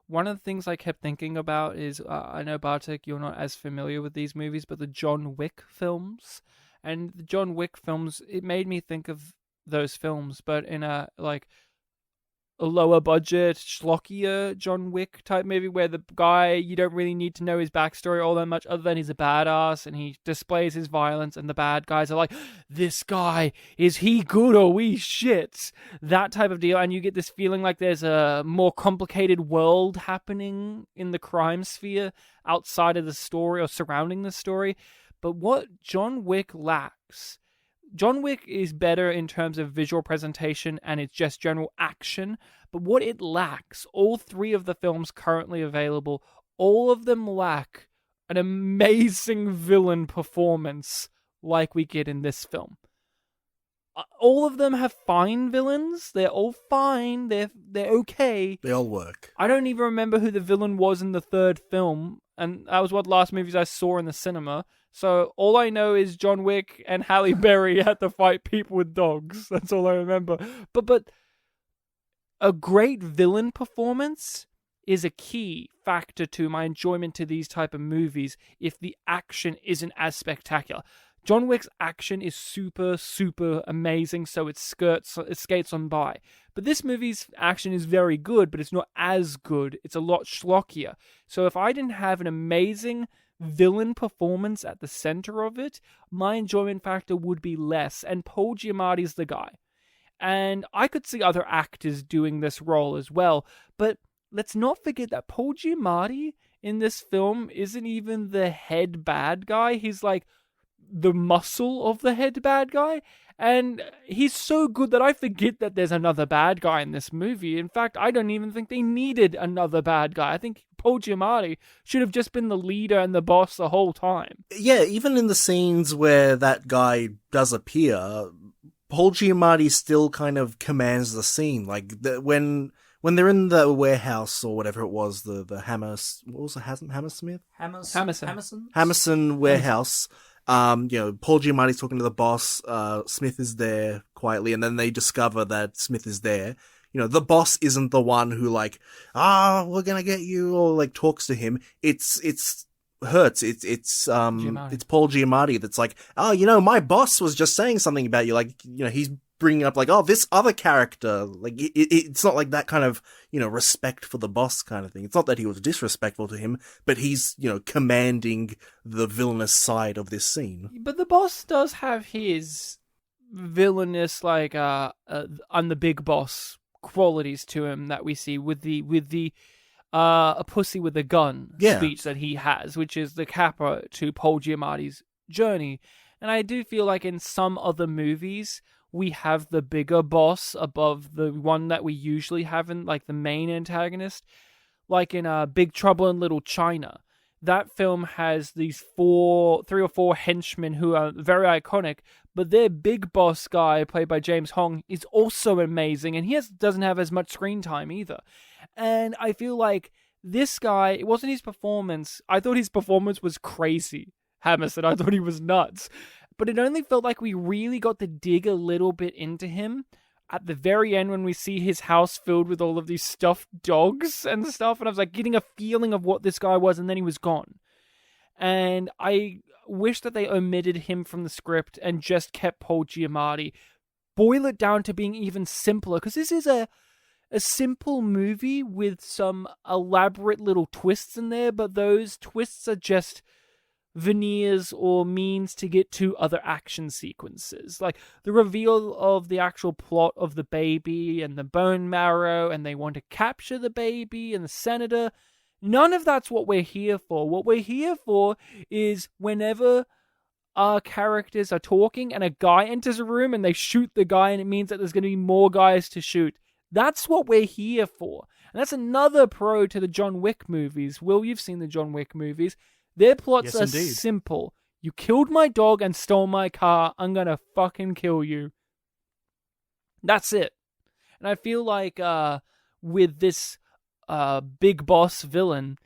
One of the things I kept thinking about is, I know, Bartek, you're not as familiar with these movies, but the John Wick films. And the John Wick films, it made me think of those films, but in a lower budget, schlockier John Wick type movie, where the guy, you don't really need to know his backstory all that much, other than he's a badass and he displays his violence, and the bad guys are like, this guy, is he good or we shit? That type of deal. And you get this feeling like there's a more complicated world happening in the crime sphere outside of the story or surrounding the story. But what John Wick lacks, John Wick is better in terms of visual presentation and it's just general action, but what it lacks, all three of the films currently available, all of them lack an amazing villain performance like we get in this film. All of them have fine villains. They're all fine. They're okay. They all work. I don't even remember who the villain was in the third film, and that was one of the last movies I saw in the cinema. So all I know is John Wick and Halle Berry had to fight people with dogs. That's all I remember. But a great villain performance is a key factor to my enjoyment to these type of movies if the action isn't as spectacular. John Wick's action is super, super amazing, so it skates on by. But this movie's action is very good, but it's not as good. It's a lot schlockier. So if I didn't have an amazing villain performance at the center of it, my enjoyment factor would be less, and Paul Giamatti's the guy. And I could see other actors doing this role as well, but let's not forget that Paul Giamatti in this film isn't even the head bad guy. He's like the muscle of the head bad guy, and he's so good that I forget that there's another bad guy in this movie. In fact, I don't even think they needed another bad guy. I think Paul Giamatti should have just been the leader and the boss the whole time. Yeah, even in the scenes where that guy does appear, Paul Giamatti still kind of commands the scene. Like when they're in the warehouse or whatever it was, the Hammersmith warehouse. Paul Giamatti's talking to the boss. Smith is there quietly, and then they discover that Smith is there. The boss isn't the one who like, we're gonna get you, or like talks to him. It's Hertz. It's Paul Giamatti that's like, my boss was just saying something about you. Like, he's bringing up like, this other character. Like, it's not like that kind of, respect for the boss kind of thing. It's not that he was disrespectful to him, but he's, commanding the villainous side of this scene. But the boss does have his villainous, like, I'm the big boss qualities to him that we see with the a pussy with a gun speech that he has, which is the capper to Paul Giamatti's journey. And I do feel like in some other movies, we have the bigger boss above the one that we usually have in, like, the main antagonist. Like in Big Trouble in Little China. That film has these 3 or 4 henchmen who are very iconic, but their big boss guy, played by James Hong, is also amazing, and he doesn't have as much screen time either. And I feel like this guy, it wasn't his performance. I thought his performance was crazy, Hammerson. I thought he was nuts. But it only felt like we really got to dig a little bit into him at the very end when we see his house filled with all of these stuffed dogs and stuff. And I was like getting a feeling of what this guy was, and then he was gone. And I wish that they omitted him from the script and just kept Paul Giamatti. Boil it down to being even simpler, because this is a simple movie with some elaborate little twists in there, but those twists are just veneers or means to get to other action sequences. Like the reveal of the actual plot of the baby and the bone marrow, and they want to capture the baby and the senator. None of that's what we're here for. What we're here for is whenever our characters are talking and a guy enters a room and they shoot the guy, and it means that there's going to be more guys to shoot. That's what we're here for. And that's another pro to the John Wick movies. Will, you've seen the John Wick movies. Their plots are simple. You killed my dog and stole my car. I'm going to fucking kill you. That's it. And I feel like with this big boss villain,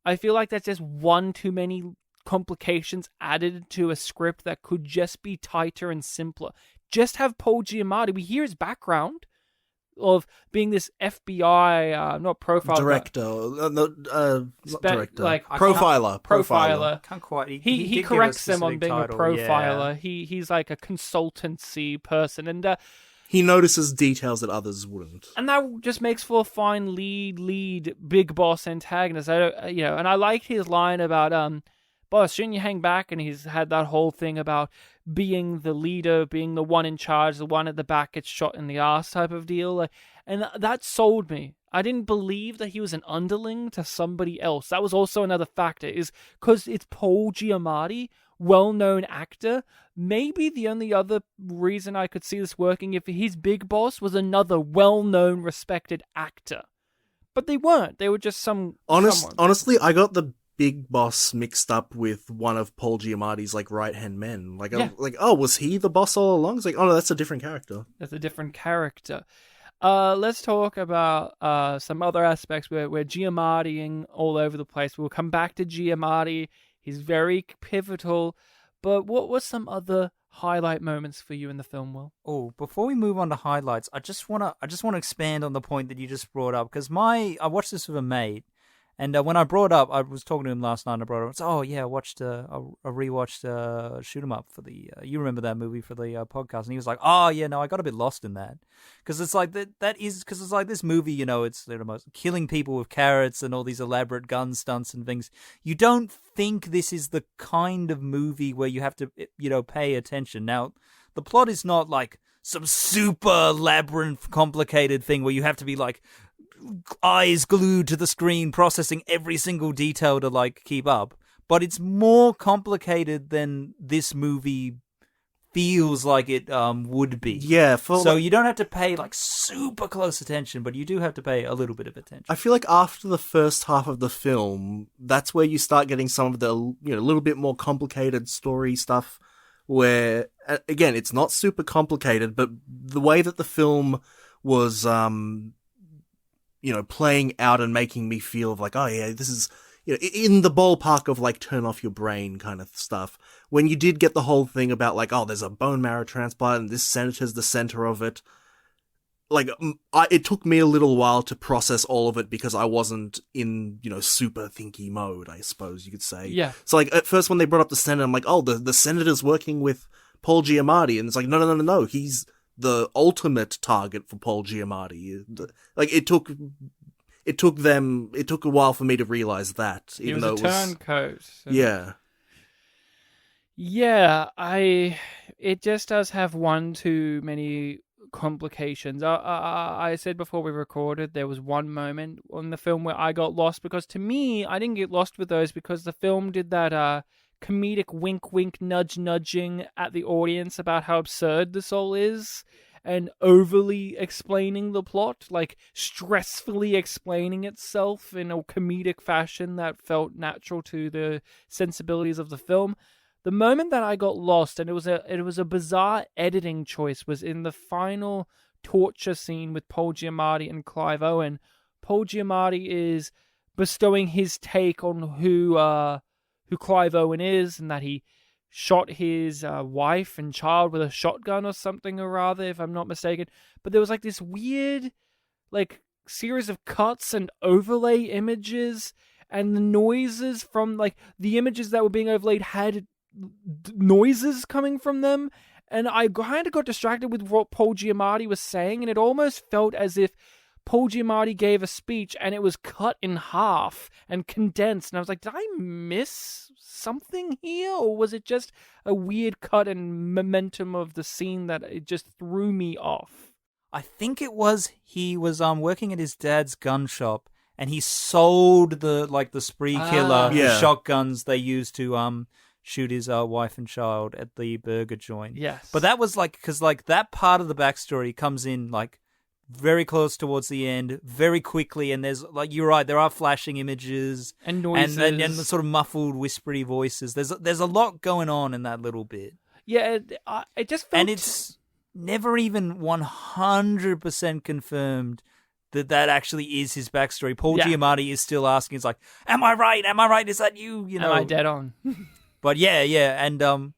I feel like that's just one too many complications added to a script that could just be tighter and simpler. Just have Paul Giamatti. We hear his background of being this FBI, not profiler. Director. Not director. Like, Profiler. Can't quite. He corrects them on being title, a profiler. Yeah. He's like a consultancy person. And he notices details that others wouldn't. And that just makes for a fine lead big boss antagonist. And I liked his line about, boss, shouldn't you hang back? And he's had that whole thing about being the leader, being the one in charge, the one at the back gets shot in the ass type of deal. And that sold me. I didn't believe that he was an underling to somebody else. That was also another factor, is because it's Paul Giamatti, well-known actor. Maybe the only other reason I could see this working if his big boss was another well-known, respected actor. But they weren't. They were just someone. Honestly, I got the big boss mixed up with one of Paul Giamatti's like right-hand men. Was he the boss all along? It's like, oh no, that's a different character. That's a different character. Let's talk about some other aspects where we're Giamattiing all over the place. We'll come back to Giamatti. He's very pivotal. But what were some other highlight moments for you in the film, Will? Oh, before we move on to highlights, I just wanna expand on the point that you just brought up, because I watched this with a mate, and when I brought up, I was talking to him last night, and I brought up, oh yeah, I rewatched Shoot 'Em Up for the you remember that movie for the podcast, and he was like, oh yeah, no, I got a bit lost in that, because it's like because it's like this movie, you know, it's killing people with carrots and all these elaborate gun stunts and things. You don't think this is the kind of movie where you have to, you know, pay attention. Now, the plot is not like some super labyrinth complicated thing where you have to be like eyes glued to the screen processing every single detail to like keep up, but it's more complicated than this movie feels like it would be. Yeah, so you don't have to pay like super close attention, but you do have to pay a little bit of attention. I feel like after the first half of the film, that's where you start getting some of the, you know, little bit more complicated story stuff where, again, it's not super complicated, but the way that the film was you know, playing out and making me feel like, oh yeah, this is, you know, in the ballpark of like turn off your brain kind of stuff. When you did get the whole thing about like, oh, there's a bone marrow transplant and this senator's the center of it. Like, it took me a little while to process all of it because I wasn't in, you know, super thinky mode, I suppose you could say. Yeah. So like at first when they brought up the senator, I'm like, oh, the senator's working with Paul Giamatti, and it's like, no, he's the ultimate target for Paul Giamatti. Like it took a while for me to realize that, even though it was a turncoat. So. Yeah. Yeah, it just does have one too many complications. I said before we recorded, there was one moment on the film where I got lost, because to me, I didn't get lost with those because the film did that comedic wink nudging at the audience about how absurd this all is, and overly explaining the plot, like stressfully explaining itself in a comedic fashion that felt natural to the sensibilities of the film. The moment that I got lost, and it was a bizarre editing choice, was in the final torture scene with Paul Giamatti and Clive Owen. Paul Giamatti is bestowing his take on who Clive Owen is, and that he shot his wife and child with a shotgun or something or other, if I'm not mistaken. But there was like this weird, like, series of cuts and overlay images, and the noises from like the images that were being overlaid had noises coming from them, and I kind of got distracted with what Paul Giamatti was saying, and it almost felt as if Paul Giamatti gave a speech and it was cut in half and condensed, and I was like, did I miss something here, or was it just a weird cut and momentum of the scene that it just threw me off? I think it was he was working at his dad's gun shop, and he sold the spree killer shotguns they used to shoot his wife and child at the burger joint. Yes. But that was like, because like that part of the backstory comes in like very close towards the end, very quickly, and there's like, you're right, there are flashing images and noises and the sort of muffled, whispery voices. There's a lot going on in that little bit. Yeah, it just felt... And it's never even 100% confirmed that actually is his backstory. Paul Giamatti is still asking, he's like, am I right? Am I right? Is that you? You know, am I dead on? But yeah, and though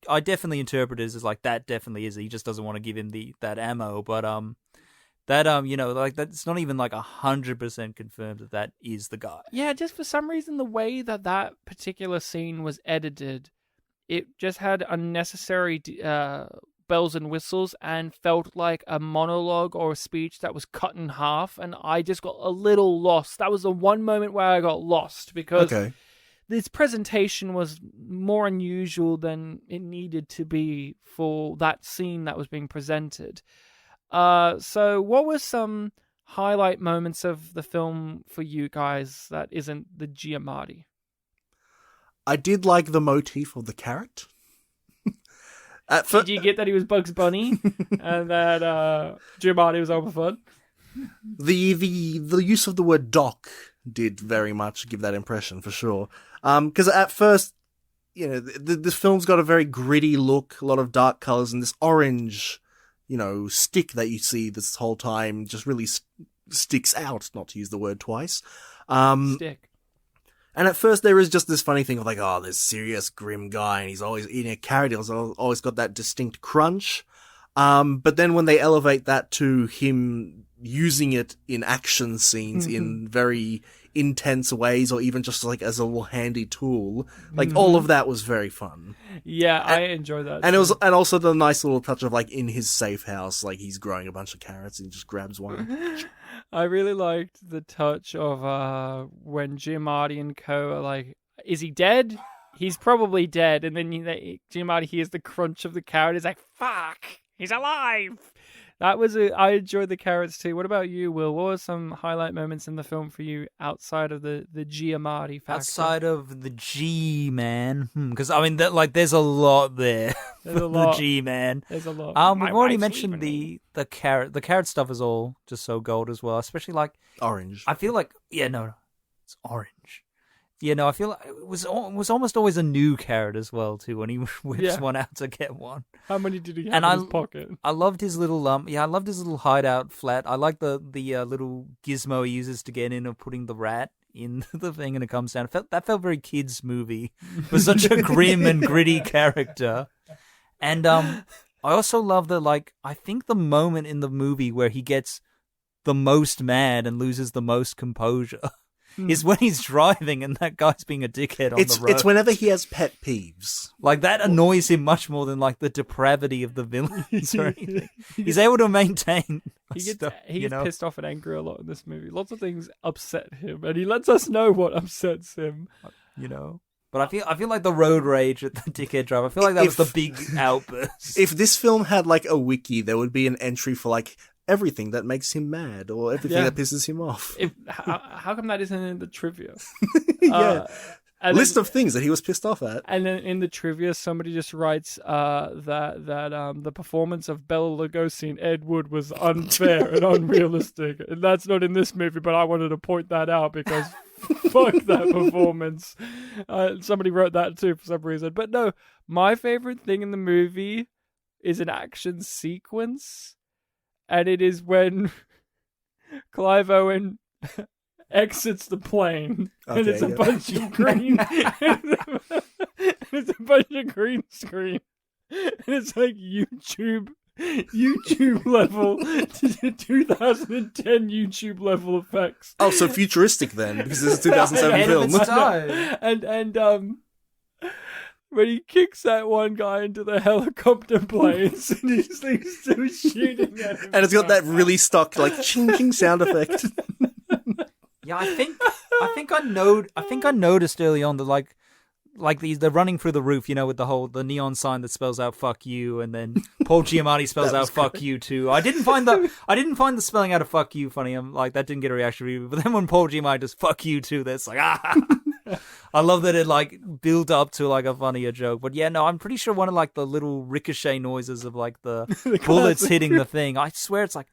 I definitely interpret it as like that definitely is. He just doesn't want to give him that ammo. But you know, like that's not even like 100% confirmed that is the guy. Yeah, just for some reason the way that particular scene was edited, it just had unnecessary bells and whistles and felt like a monologue or a speech that was cut in half, and I just got a little lost. That was the one moment where I got lost because this presentation was more unusual than it needed to be for that scene that was being presented. So what were some highlight moments of the film for you guys that isn't the Giamatti? I did like the motif of the carrot. Did you get that he was Bugs Bunny and that Giamatti was over fun? The use of the word doc did very much give that impression for sure. Because at first, you know, this film's got a very gritty look, a lot of dark colors, and this orange, you know, stick that you see this whole time just really sticks out. Not to use the word twice. Stick. And at first there is just this funny thing of like, oh, this serious, grim guy, and he's always eating a carrot. He's always got that distinct crunch. But then when they elevate that to him using it in action scenes in very intense ways, or even just like as a little handy tool, like all of that was very fun. Yeah, I enjoy that. And it was, and also the nice little touch of like in his safe house, like he's growing a bunch of carrots and he just grabs one. I really liked the touch of when Giamatti and co are like, is he dead? He's probably dead. And then Giamatti hears the crunch of the carrot. He's like, fuck, he's alive. I enjoyed the carrots too. What about you, Will? What were some highlight moments in the film for you outside of the Giamatti factor? Outside of the G, man. Because, I mean, there's a lot there. There's a lot. The G, man. There's a lot. We've already mentioned the carrot. The carrot stuff is all just so gold as well. Especially, like... Orange. I feel like... Yeah, no. It's orange. Yeah, no, I feel like it was almost always a new carrot as well, too, when he whips one out to get one. How many did he have in his pocket? I loved his little I loved his little hideout flat. I like the little gizmo he uses to get in of putting the rat in the thing and it comes down. That felt very kids movie. It was such a grim and gritty character. And I also love I think the moment in the movie where he gets the most mad and loses the most composure is when he's driving and that guy's being a dickhead on the road. It's whenever he has pet peeves. Like, that annoys him much more than, like, the depravity of the villains or anything. He's able to maintain He gets stuff, pissed off and angry a lot in this movie. Lots of things upset him, and he lets us know what upsets him. You know? But I feel like the road rage at the dickhead drive, I feel like that was the big outburst. If this film had, like, a wiki, there would be an entry for, like, everything that makes him mad or everything that pisses him off. How come that isn't in the trivia? List of things that he was pissed off at. And then in the trivia, somebody just writes that the performance of Bela Lugosi and Ed Wood was unfair and unrealistic. And that's not in this movie, but I wanted to point that out because fuck that performance. Somebody wrote that too for some reason. But no, my favorite thing in the movie is an action sequence. And it is when Clive Owen exits the plane, and it's a bunch of green. It's a bunch of green screen, and it's like YouTube level, 2010 YouTube level effects. Oh, so futuristic then, because it's a 2007 film. And when he kicks that one guy into the helicopter planes and he's still shooting at him. And it's got that really stock, like, ching sound effect. Yeah, I think I noticed early on that like they're running through the roof, you know, with the neon sign that spells out "fuck you," and then Paul Giamatti spells out "fuck you" too. I didn't find the spelling out of "fuck you" funny. I'm like, that didn't get a reaction from you. But then when Paul Giamatti does "fuck you" too, that's like I love that it like built up to like a funnier joke. But yeah, no, I'm pretty sure one of like the little ricochet noises of like the bullets hitting the thing. I swear it's like,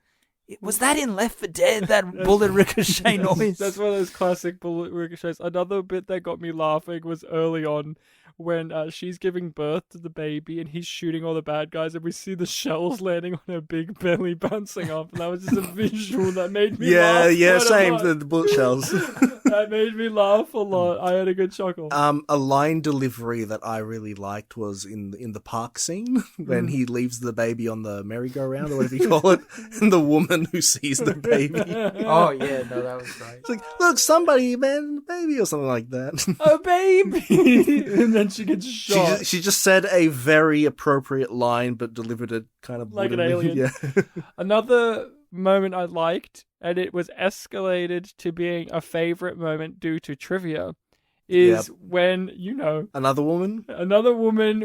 was that in Left 4 Dead, that bullet ricochet noise? That's one of those classic bullet ricochets. Another bit that got me laughing was early on when she's giving birth to the baby and he's shooting all the bad guys and we see the shells landing on her big belly bouncing off. And that was just a visual that made me laugh. Yeah, same, the bullet shells. That made me laugh a lot. I had a good chuckle. A line delivery that I really liked was in the park scene when he leaves the baby on the merry-go-round or whatever you call it, and the woman who sees the baby. Oh yeah, no, that was great. It's like, look, somebody, man, baby, or something like that. A baby! And then she gets shot. She just said a very appropriate line, but delivered it kind of like an woodenly. alien. Yeah. Another moment I liked, and it was escalated to being a favorite moment due to trivia, is when, you know... Another woman,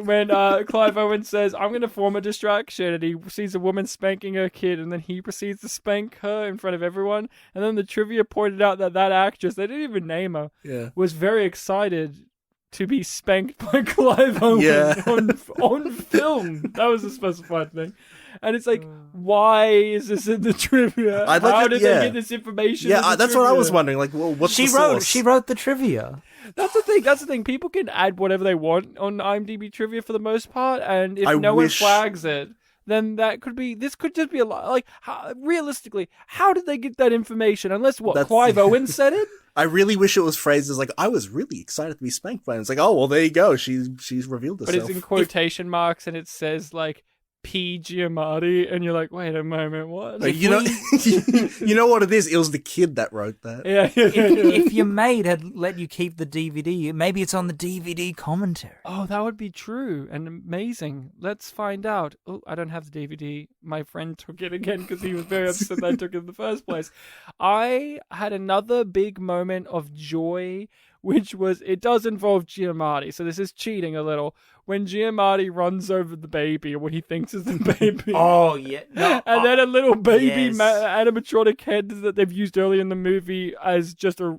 when Clive Owen says, I'm going to form a distraction, and he sees a woman spanking her kid, and then he proceeds to spank her in front of everyone. And then the trivia pointed out that actress, they didn't even name her, was very excited to be spanked by Clive Owen on film. That was a specified thing. And it's like, why is this in the trivia? How did they get this information? Yeah, that's what I was wondering. Like, well, what's the source? She wrote the trivia. That's the thing. People can add whatever they want on IMDb trivia for the most part, and if no one flags it, then this could just be a lot. Like, realistically, how did they get that information? Unless Clive Owen said it. I really wish it was phrased as like, I was really excited to be spanked by him. It's like, oh, well, there you go. She's revealed herself. But it's in quotation marks and it says like P. Giamatti, and you're like, wait a moment, what? Like, you know what it is? It was the kid that wrote that. Yeah. If your maid had let you keep the DVD, maybe it's on the DVD commentary. Oh, that would be true and amazing. Let's find out. Oh, I don't have the DVD. My friend took it again because he was very upset that I took it in the first place. I had another big moment of joy, which was, it does involve Giamatti, so this is cheating a little. When Giamatti runs over the baby, or what he thinks is the baby. Oh, yeah. No, and then a little baby yes. animatronic head that they've used earlier in the movie as just a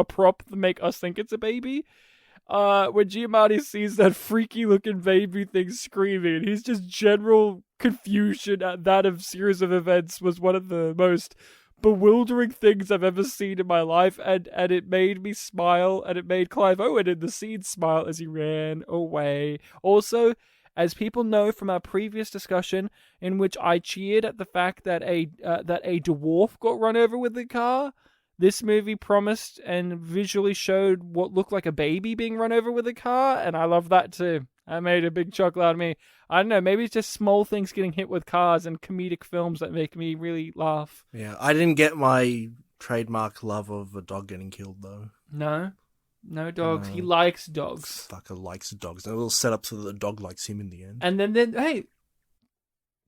prop to make us think it's a baby. When Giamatti sees that freaky looking baby thing screaming, his just general confusion at that of series of events was one of the most bewildering things I've ever seen in my life, and it made me smile, and it made Clive Owen in the scene smile as he ran away. Also, as people know from our previous discussion, in which I cheered at the fact that a dwarf got run over with a car, this movie promised and visually showed what looked like a baby being run over with a car, and I love that too. That made a big chuckle out of me. I don't know, maybe it's just small things getting hit with cars and comedic films that make me really laugh. Yeah, I didn't get my trademark love of a dog getting killed, though. No dogs. He likes dogs. Fucker likes dogs. And it'll set up so that the dog likes him in the end. And then hey,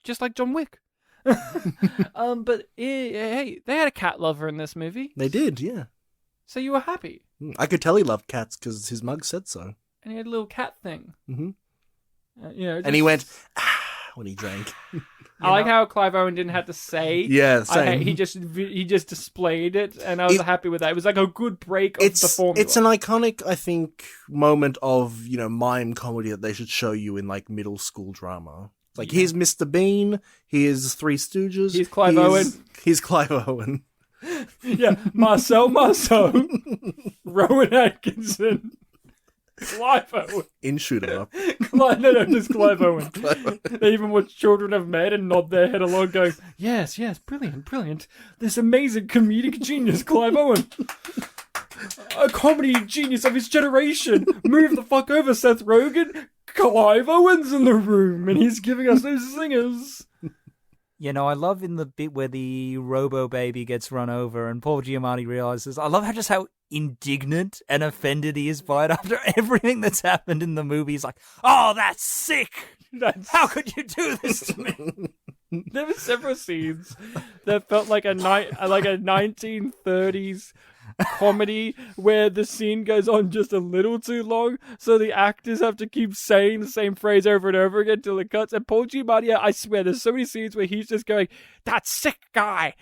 just like John Wick. But hey, they had a cat lover in this movie. They did, yeah. So you were happy. I could tell he loved cats because his mug said so. And he had a little cat thing. Mm-hmm. Just... And he went, when he drank. I like how Clive Owen didn't have to say. Yeah, same. He just displayed it, and I was happy with that. It was like a good break of the formula. It's an iconic, I think, moment of, mime comedy that they should show you in, like, middle school drama. Like, here's Mr. Bean, here's Three Stooges. Here's Clive Owen. Here's Clive Owen. Yeah, Marcel Marceau, Rowan Atkinson, Clive Owen. In Shoot 'em Up. Just Clive Owen. They even watch Children of Men and nod their head along going, yes, brilliant. This amazing comedic genius, Clive Owen. A comedy genius of his generation. Move the fuck over, Seth Rogen. Clive Owen's in the room and he's giving us those singers. I love in the bit where the Robo Baby gets run over and Paul Giamatti realizes, I love how indignant and offended he is by it after everything that's happened in the movie. He's like, oh, that's sick. How could you do this to me? There were several scenes that felt like a 1930s comedy where the scene goes on just a little too long, so the actors have to keep saying the same phrase over and over again till it cuts. And Paul Giamatti, I swear, there's so many scenes where he's just going, that sick guy,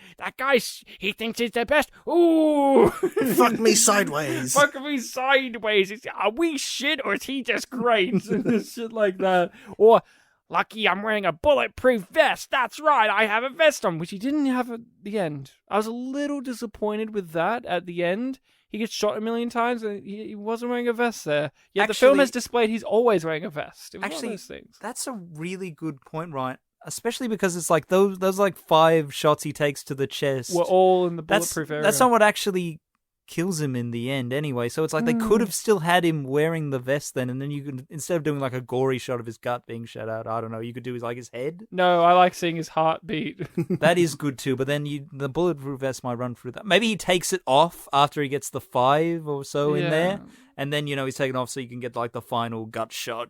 he thinks he's the best. Ooh, fuck me sideways. Fuck me sideways. Are we shit or is he just great? And shit like that. Or, lucky I'm wearing a bulletproof vest. That's right, I have a vest on, which he didn't have at the end. I was a little disappointed with that at the end. He gets shot a million times and he wasn't wearing a vest there. Yet the film has displayed he's always wearing a vest. It was one of those things. That's a really good point, Ryan. Especially because it's like those like 5 shots he takes to the chest. We're all in the bulletproof area. That's not what actually kills him in the end anyway, so it's like they could have still had him wearing the vest then, and then you could, instead of doing like a gory shot of his gut being shut out, I don't know, you could do his head. No, I like seeing his heartbeat. That is good too, but then the bulletproof vest might run through that. Maybe he takes it off after he gets the 5 or so in there, and then he's taken off so you can get like the final gut shot.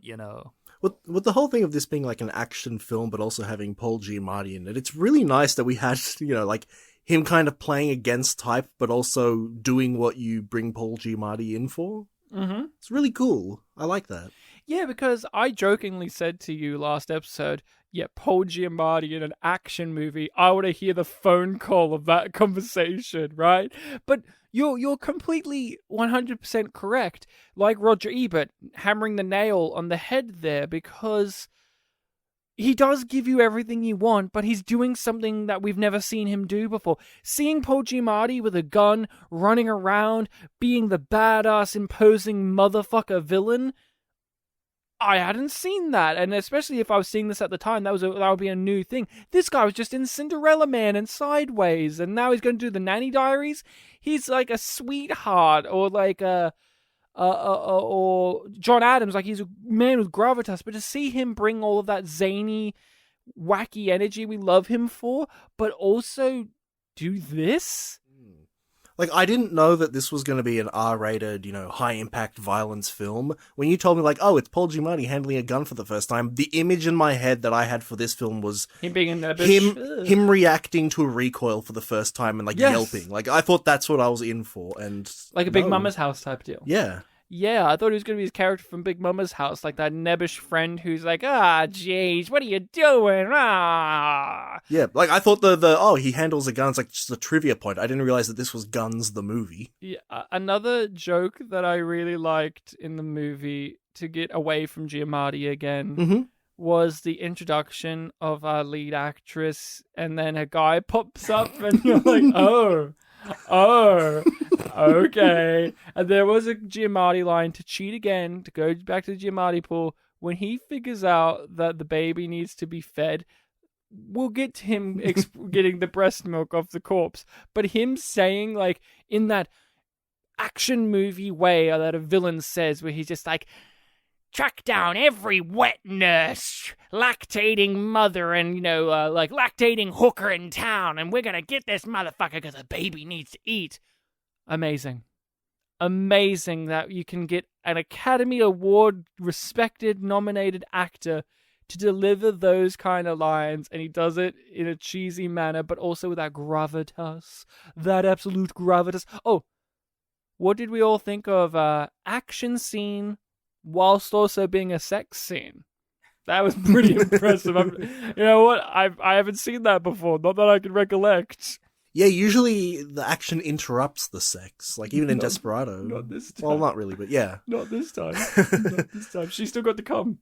With the whole thing of this being like an action film but also having Paul Giamatti in it, it's really nice that we had like him kind of playing against type, but also doing what you bring Paul Giamatti in for. Mm-hmm. It's really cool. I like that. Yeah, because I jokingly said to you last episode, Paul Giamatti in an action movie, I want to hear the phone call of that conversation, right? But you're completely 100% correct. Like Roger Ebert hammering the nail on the head there, because he does give you everything you want, but he's doing something that we've never seen him do before. Seeing Paul Giamatti with a gun, running around, being the badass, imposing motherfucker villain, I hadn't seen that, and especially if I was seeing this at the time, that would be a new thing. This guy was just in Cinderella Man and Sideways, and now he's going to do the Nanny Diaries. He's like a sweetheart, or like or John Adams, like he's a man with gravitas. But to see him bring all of that zany, wacky energy we love him for, but also do this. Like, I didn't know that this was going to be an R-rated, high-impact violence film. When you told me, like, oh, it's Paul Giamatti handling a gun for the first time, the image in my head that I had for this film was him being in there, him reacting to a recoil for the first time and, like, yelping. Like, I thought that's what I was in for, and... Like a Big Mama's House type deal. Yeah. Yeah, I thought he was going to be his character from Big Mama's House, like that nebbish friend who's like, jeez, what are you doing? Yeah, like, I thought he handles a gun, it's like just a trivia point. I didn't realize that this was Guns the movie. Yeah, another joke that I really liked in the movie, to get away from Giamatti again, was the introduction of our lead actress, and then a guy pops up, and you're like, oh, okay. And there was a Giamatti line to cheat again, to go back to the Giamatti pool. When he figures out that the baby needs to be fed, we'll get to him getting the breast milk off the corpse. But him saying, like, in that action movie way that a villain says, where he's just like, track down every wet nurse, lactating mother, and, like, lactating hooker in town, and we're gonna get this motherfucker because the baby needs to eat. Amazing. Amazing that you can get an Academy Award respected, nominated actor to deliver those kind of lines, and he does it in a cheesy manner, but also with that gravitas. That absolute gravitas. Oh, what did we all think of action scene whilst also being a sex scene? That was pretty impressive. You know what? I haven't seen that before. Not that I can recollect. Yeah, usually the action interrupts the sex, like even in Desperado. Not this time. Well, not really, but yeah. Not this time. Not this time. She's still got to come.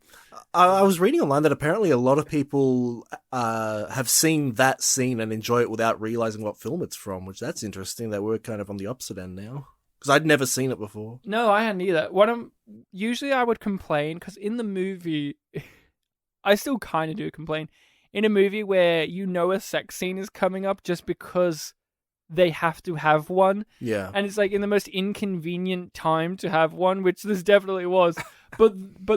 I was reading online that apparently a lot of people have seen that scene and enjoy it without realizing what film it's from, which that's interesting that we're kind of on the opposite end now. Because I'd never seen it before. No, I hadn't either. Usually I would complain, because in the movie, I still kind of do complain. In a movie where a sex scene is coming up just because they have to have one. Yeah. And it's like in the most inconvenient time to have one, which this definitely was. But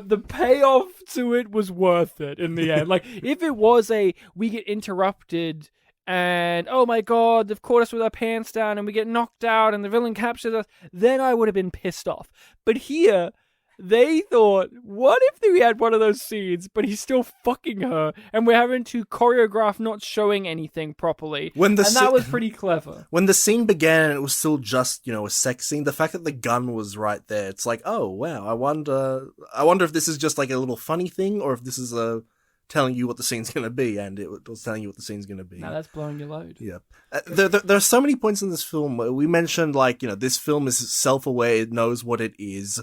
the payoff to it was worth it in the end. Like, if it was we get interrupted and, oh my god, they've caught us with our pants down and we get knocked out and the villain captures us, then I would have been pissed off. But here, they thought, what if we had one of those scenes, but he's still fucking her, and we're having to choreograph not showing anything properly? That was pretty clever. When the scene began and it was still just, a sex scene, the fact that the gun was right there, it's like, oh, wow, I wonder if this is just like a little funny thing, or if this is telling you what the scene's going to be, and it was telling you what the scene's going to be. Now that's blowing your load. Yeah. There are so many points in this film. We mentioned, like, this film is self-aware, it knows what it is.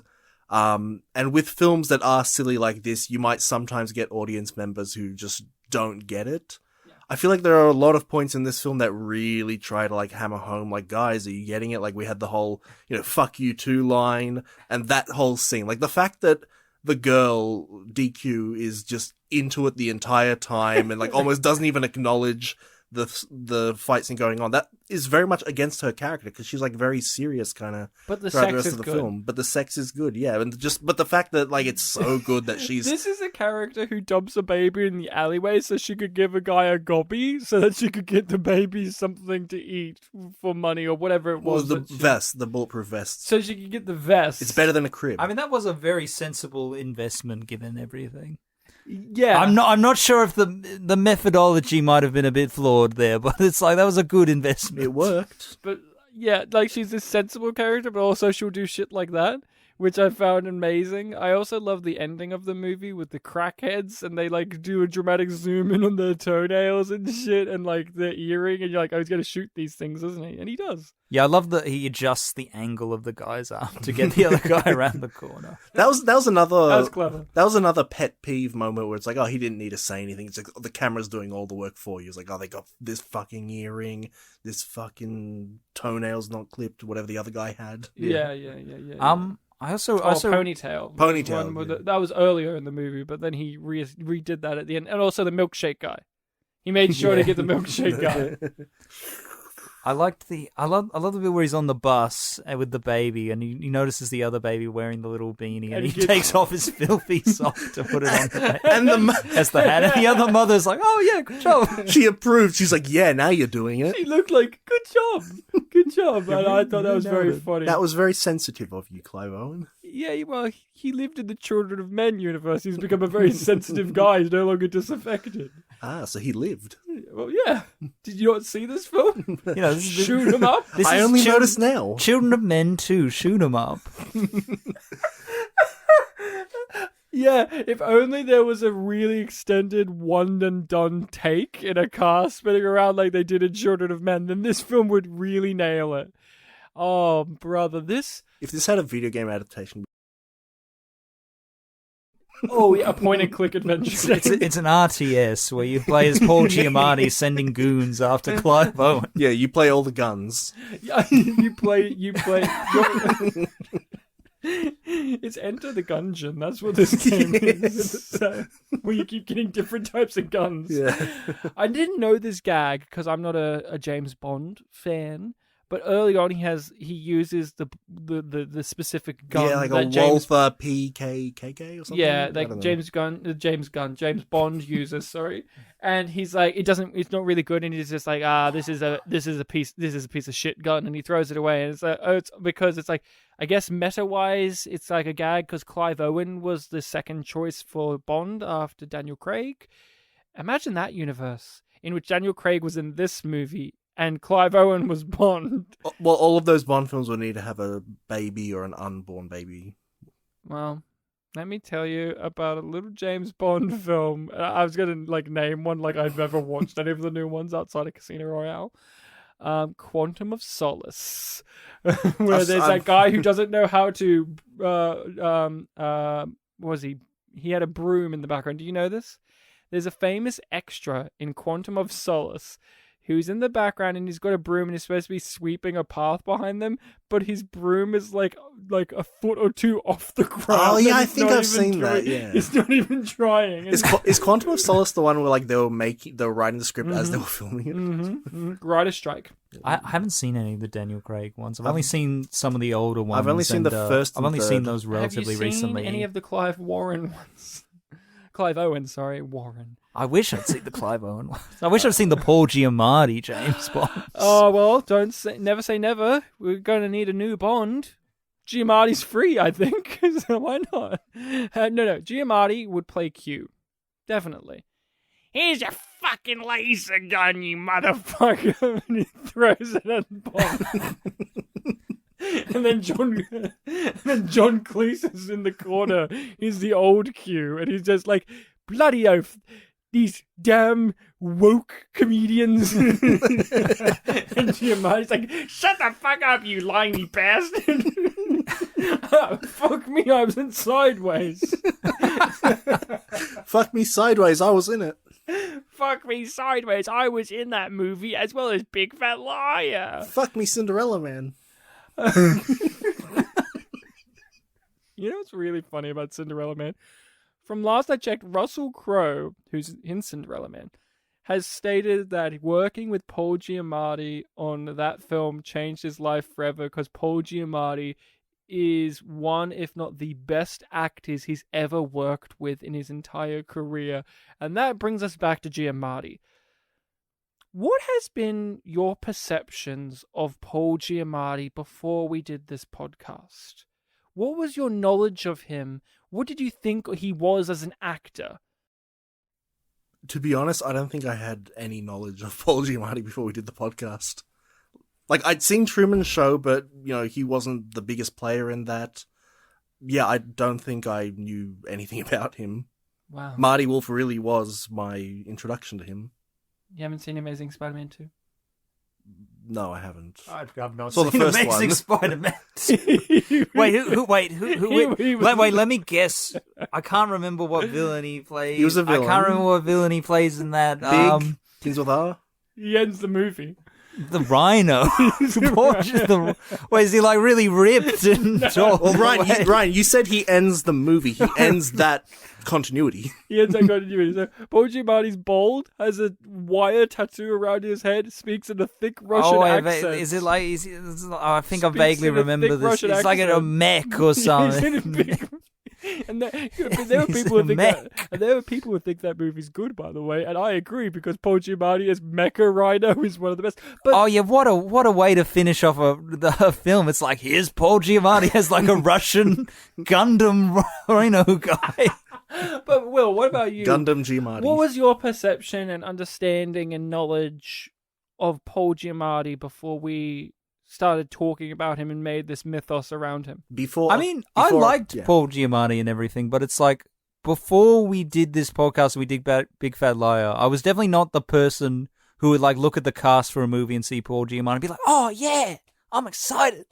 And with films that are silly like this, you might sometimes get audience members who just don't get it. Yeah. I feel like there are a lot of points in this film that really try to, like, hammer home, like, guys, are you getting it? Like, we had the whole, fuck you too line, and that whole scene. Like, the fact that the girl, DQ, is just into it the entire time and, like, almost doesn't even acknowledge the fight scene going on. That is very much against her character, because she's, like, very serious kind of throughout the rest of the film. But the sex is good, yeah. But the fact that, like, it's so good that she's... This is a character who dumps a baby in the alleyway so she could give a guy a gobby so that she could get the baby something to eat for money or whatever it was. The vest, the bulletproof vest. So she could get the vest. It's better than a crib. I mean, that was a very sensible investment given everything. Yeah, I'm not sure if the methodology might have been a bit flawed there, but it's like that was a good investment. It worked. But yeah, like, she's this sensible character, but also she'll do shit like that, which I found amazing. I also love the ending of the movie with the crackheads, and they, like, do a dramatic zoom in on their toenails and shit, and, like, their earring, and you're like, oh, he's gonna shoot these things, isn't he? And he does. Yeah, I love that he adjusts the angle of the guy's arm to get the other guy around the corner. That was another. That was clever. That was another pet peeve moment where it's like, oh, he didn't need to say anything. It's like, the camera's doing all the work for you. It's like, oh, they got this fucking earring, this fucking toenails not clipped, whatever the other guy had. Yeah. I also Ponytail. Ponytail, One yeah. that was earlier in the movie, but then he redid that at the end. And also the milkshake guy. He made sure to get the milkshake guy. I love the bit where he's on the bus with the baby, and he notices the other baby wearing the little beanie, and he takes off his filthy sock to put it on the baby. And As the hat, and the other mother's like, "Oh yeah, good job." she approved. She's like, "Yeah, now you're doing it." He looked like, good job. And I thought that was very funny. That was very sensitive of you, Clive Owen. Yeah, well, he lived in the Children of Men universe. He's become a very sensitive guy. He's no longer disaffected. Ah, so he lived. Well, yeah. Did you not see this film? You know, this is Shoot him up. This I is only noticed now. Children of Men too. Shoot 'em up. Yeah, if only there was a really extended one and done take in a car spinning around like they did in Children of Men, then this film would really nail it. Oh, brother, this... If this had a video game adaptation, Oh, yeah, a point-and-click adventure. It's an RTS where you play as Paul Giamatti sending goons after Clive Owen. yeah, you play all the guns. Yeah, you play. It's Enter the Gungeon. That's what this game is. So, where you keep getting different types of guns. Yeah. I didn't know this gag because I'm not a James Bond fan. But early on, he uses the specific gun. Yeah, like that a James, Walther PKKK or something. yeah, I don't like know. James Bond uses. Sorry, and he's like, it's not really good, and he's just like, this is a piece of shit gun, and he throws it away, and it's like, it's because it's like, I guess meta wise, it's like a gag because Clive Owen was the second choice for Bond after Daniel Craig. Imagine that universe in which Daniel Craig was in this movie. And Clive Owen was Bond. Well, all of those Bond films would need to have a baby or an unborn baby. Well, let me tell you about a little James Bond film. I was going to name one like I've ever watched any of the new ones outside of Casino Royale. Quantum of Solace. Where there's that guy who doesn't know how to... what was he? He had a broom in the background. Do you know this? There's a famous extra in Quantum of Solace who's in the background and he's got a broom and he's supposed to be sweeping a path behind them, but his broom is like a foot or two off the ground. Oh yeah, I think I've seen that. Yeah, he's not even trying. Is Quantum of Solace the one where they were writing the script as they were filming it? Writer's strike. I haven't seen any of the Daniel Craig ones. I've only seen some of the older ones. I've only seen the first. I've only and seen third. those relatively Have you seen recently. any of the Clive Warren ones? Clive Owen, sorry, Warren. I wish I'd seen the Clive Owen ones. I wish I'd seen the Paul Giamatti James Bond. Oh well, never say never. We're going to need a new Bond. Giamatti's free, I think. So why not? No. Giamatti would play Q, definitely. Here's your fucking laser gun, you motherfucker! And he throws it at Bond. And then John Cleese is in the corner. He's the old Q, and he's just like, bloody oath, these damn woke comedians. And Giamatti's like, shut the fuck up, you limey bastard. Fuck me, I was in Sideways. Fuck me sideways, I was in it. Fuck me sideways, I was in that movie as well as Big Fat Liar. Fuck me Cinderella Man. You know what's really funny about Cinderella Man? From last I checked, Russell Crowe, who's in Cinderella Man, has stated that working with Paul Giamatti on that film changed his life forever because Paul Giamatti is one, if not the best actors he's ever worked with in his entire career. And that brings us back to Giamatti. What has been your perceptions of Paul Giamatti before we did this podcast? What was your knowledge of him? What did you think he was as an actor? To be honest, I don't think I had any knowledge of Paul Giamatti before we did the podcast. Like, I'd seen Truman Show, but, he wasn't the biggest player in that. Yeah, I don't think I knew anything about him. Wow. Marty Wolf really was my introduction to him. You haven't seen Amazing Spider-Man 2? No, I haven't. I've not Saw the seen first Amazing one. Spider-Man. Wait, wait, let me guess. I can't remember what villain he plays. He was a villain. I can't remember what villain he plays in that. Big, Things with R? He ends the movie. The rhino. Wait, is he like really ripped and tall? Well, Ryan, you said he ends the movie. He ends that continuity. He ends that continuity. So Paul Giamatti's bald, has a wire tattoo around his head, speaks in a thick Russian accent. Is it like? I think I Speaks vaguely in a remember thick this. Russian It's like in a accent. mech or something. He's in a big... And there are people who think that movie's good, by the way, and I agree because Paul Giamatti as Mecha Rhino is one of the best. But Oh yeah, what a way to finish off the film. It's like, here's Paul Giamatti as like a Russian Gundam Rhino guy. But Will, what about you? Gundam Giamatti. What was your perception and understanding and knowledge of Paul Giamatti before we started talking about him and made this mythos around him? I liked Paul Giamatti and everything, but it's like, before we did this podcast, we did Big Fat Liar, I was definitely not the person who would like look at the cast for a movie and see Paul Giamatti and be like, oh yeah, I'm excited.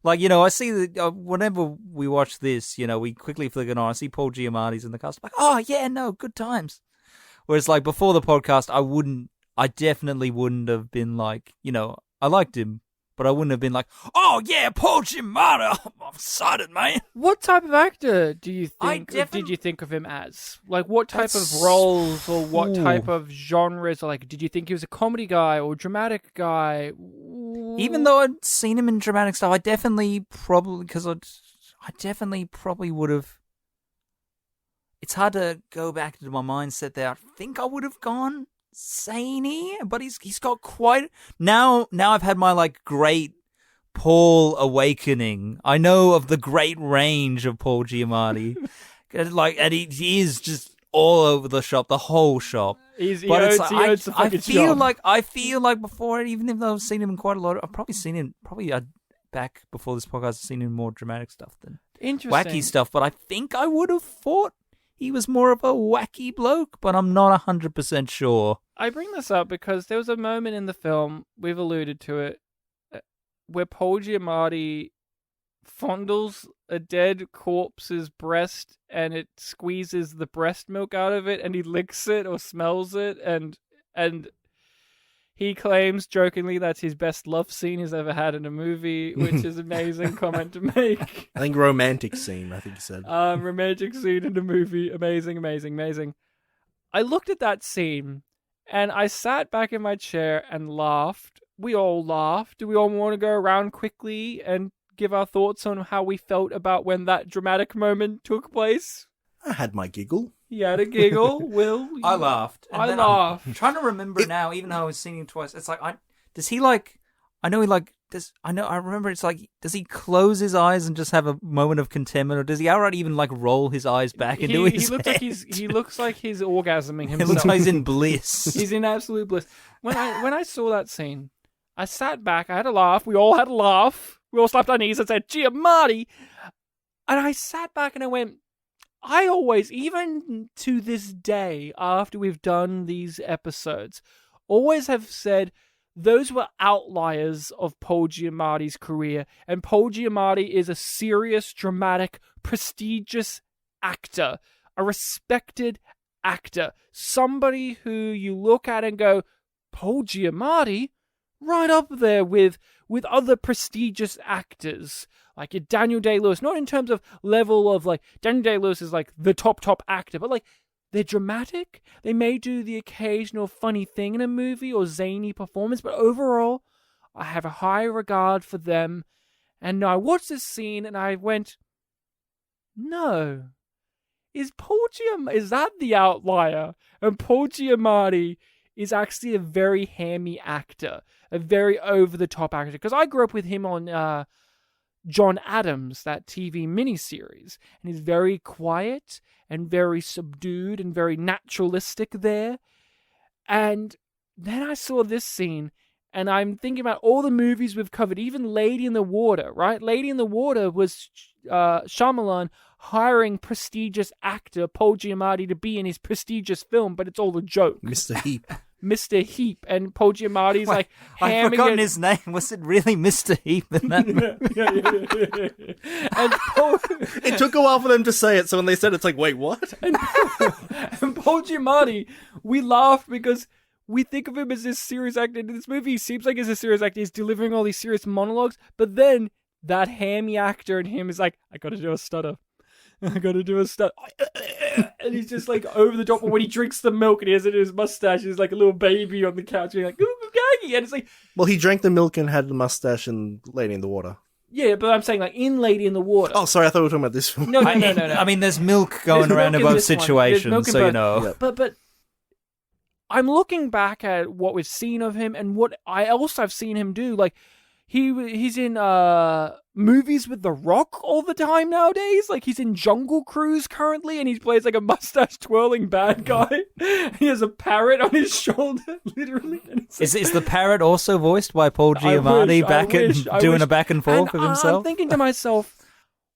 Like, you know, I see that whenever we watch this, you know, we quickly flick it on, I see Paul Giamatti's in the cast, I'm like, oh yeah, no, good times. Whereas like before the podcast, I definitely wouldn't have been like, you know, I liked him, but I wouldn't have been like, oh yeah, Paul Giamatti, I'm excited, man. What type of actor do you I think definitely- did you think of him as? Like, what type That's- of roles or what Ooh. type of genres? Or like, did you think he was a comedy guy or dramatic guy? Even though I'd seen him in dramatic stuff, I definitely probably would have. It's hard to go back to my mindset there. I think I would have gone zany, but he's got quite now. I've had my like great Paul awakening. I know of the great range of Paul Giamatti, and he is just all over the shop, the whole shop. He But owns, it's he like, owns the I fucking feel shop. like before, even if I've seen him in quite a lot, I've probably seen him back before this podcast. I've seen him in more dramatic stuff than Interesting. wacky stuff. But I think I would have thought he was more of a wacky bloke, but I'm not 100% sure. I bring this up because there was a moment in the film, we've alluded to it, where Paul Giamatti fondles a dead corpse's breast and it squeezes the breast milk out of it and he licks it or smells it and he claims jokingly that's his best love scene he's ever had in a movie, which is an amazing comment to make. I think romantic scene, I think you said. Romantic scene in the movie. Amazing, amazing, amazing. I looked at that scene and I sat back in my chair and laughed. We all laughed. Do we all want to go around quickly and give our thoughts on how we felt about when that dramatic moment took place? I had my giggle. He had a giggle. Will? I laughed. And I then laughed. I'm trying to remember now, even though I was seeing him twice. It's like, does he like? I know he like. I remember. It's like, does he close his eyes and just have a moment of contentment, or does he outright even like roll his eyes back into his He looks head? like he looks like he's orgasming It himself. looks like he's in bliss. He's in absolute bliss. When I saw that scene, I sat back. I had a laugh. We all had a laugh. We all slapped our knees and said, Giamatti. And I sat back and I went, I always, even to this day, after we've done these episodes, always have said those were outliers of Paul Giamatti's career. And Paul Giamatti is a serious, dramatic, prestigious actor, a respected actor, somebody who you look at and go, Paul Giamatti? Right up there with other prestigious actors like your Daniel Day-Lewis, not in terms of level of like Daniel Day-Lewis is like the top actor, but like they're dramatic. They may do the occasional funny thing in a movie or zany performance, but overall, I have a high regard for them. And I watched this scene and I went, no, is that the outlier? And Paul Giamatti is actually a very hammy actor, a very over-the-top actor. Because I grew up with him on John Adams, that TV miniseries. And he's very quiet and very subdued and very naturalistic there. And then I saw this scene, and I'm thinking about all the movies we've covered, even Lady in the Water, right? Lady in the Water was Shyamalan hiring prestigious actor Paul Giamatti to be in his prestigious film, but it's all a joke. Mr. Heap. Mr. Heap, and Paul Giamatti's like I've hamming forgotten it. his name. Was it really Mr. Heap in that movie? And Paul, It took a while for them to say it, so when they said it, it's like, wait, what? and Paul Giamatti, we laughed because we think of him as this serious actor. In this movie, he seems like he's a serious actor. He's delivering all these serious monologues, but then that hammy actor in him is like, I gotta do a stutter. I gotta do a stutter. And he's just like over the top. But when he drinks the milk and he has it in his mustache, he's like a little baby on the couch being like, ooh, gaggy. And it's like... Well, he drank the milk and had the mustache and Lady in the Water. Yeah, but I'm saying like in Lady in the Water. Oh, sorry, I thought we were talking about this film. No. I mean, there's milk going around in both situations, so you know. Yep. But I'm looking back at what we've seen of him and what I've seen him do. Like, he's in movies with The Rock all the time nowadays. Like, he's in Jungle Cruise currently, and he plays like a mustache twirling bad guy. He has a parrot on his shoulder, literally. And Is the parrot also voiced by Paul Giamatti doing a back and forth with himself? I'm thinking to myself,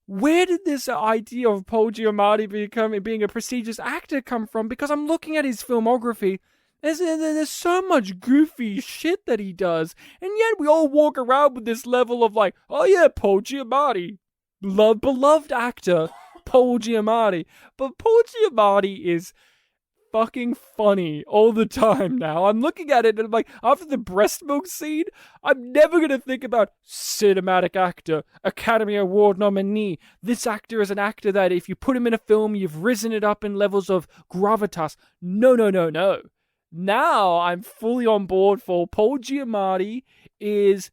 where did this idea of Paul Giamatti being a prestigious actor come from? Because I'm looking at his filmography. There's so much goofy shit that he does, and yet we all walk around with this level of like, oh yeah, Paul Giamatti, beloved actor, Paul Giamatti. But Paul Giamatti is fucking funny all the time now. I'm looking at it and I'm like, after the breast milk scene, I'm never going to think about cinematic actor, Academy Award nominee. This actor is an actor that if you put him in a film, you've risen it up in levels of gravitas. No. Now I'm fully on board for Paul Giamatti is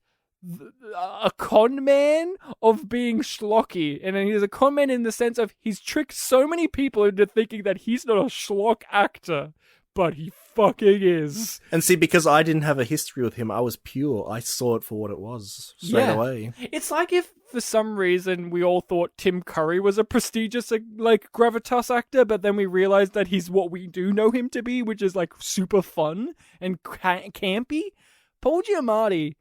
a con man of being schlocky. And he's a con man in the sense of he's tricked so many people into thinking that he's not a schlock actor, but he fucking is. And see, because I didn't have a history with him, I was pure. I saw it for what it was straight away. It's like if for some reason we all thought Tim Curry was a prestigious like gravitas actor, but then we realized that he's what we do know him to be, which is like super fun and campy. Paul Giamatti,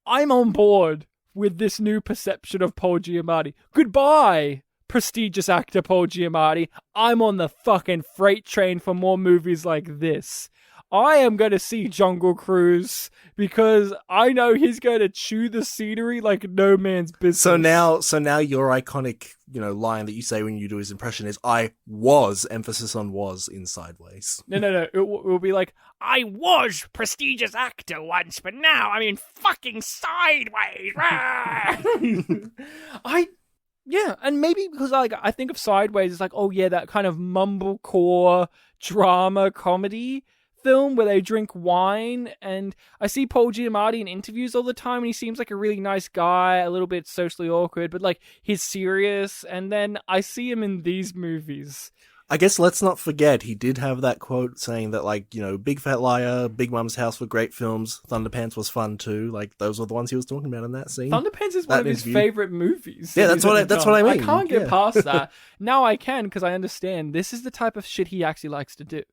I'm on board with this new perception of Paul Giamatti. Goodbye, prestigious actor Paul Giamatti. I'm on the fucking freight train for more movies like this. I am going to see Jungle Cruise because I know he's going to chew the scenery like no man's business. So now your iconic, line that you say when you do his impression is, I was, emphasis on was, in Sideways. No. It will be like, I was prestigious actor once, but now I'm in fucking Sideways. Yeah, and maybe because I think of Sideways as like, oh yeah, that kind of mumblecore drama comedy film where they drink wine, and I see Paul Giamatti in interviews all the time, and he seems like a really nice guy, a little bit socially awkward, but like he's serious, and then I see him in these movies. I guess let's not forget, he did have that quote saying that, like, Big Fat Liar, Big Mum's House were great films, Thunderpants was fun too, like, those were the ones he was talking about in that scene. Thunderpants is one of his favorite movies. Yeah, that's what I mean. I can't get past that. Now I can, because I understand this is the type of shit he actually likes to do.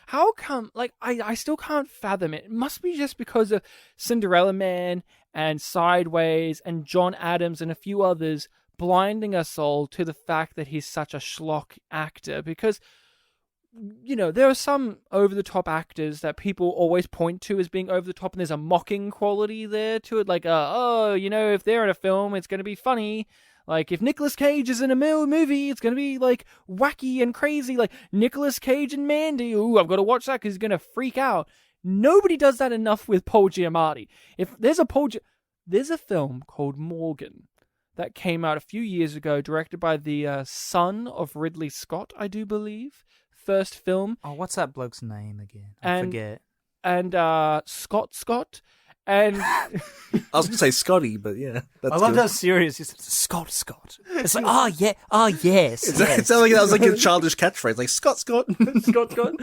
How come, like, I still can't fathom it. It must be just because of Cinderella Man and Sideways and John Adams and a few others blinding us all to the fact that he's such a schlock actor. Because, there are some over-the-top actors that people always point to as being over-the-top, and there's a mocking quality there to it. Like, if they're in a film, it's going to be funny. Like, if Nicolas Cage is in a movie, it's going to be, like, wacky and crazy. Like, Nicolas Cage and Mandy. Ooh, I've got to watch that because he's going to freak out. Nobody does that enough with Paul Giamatti. If there's there's a film called Morgan that came out a few years ago, directed by the son of Ridley Scott, I do believe. First film. Oh, what's that bloke's name again? I forget. And Scott. And I was going to say Scotty, but yeah. I love how serious he said, Scott. It's like, yes. It sounds like that was like a childish catchphrase, like Scott. Scott.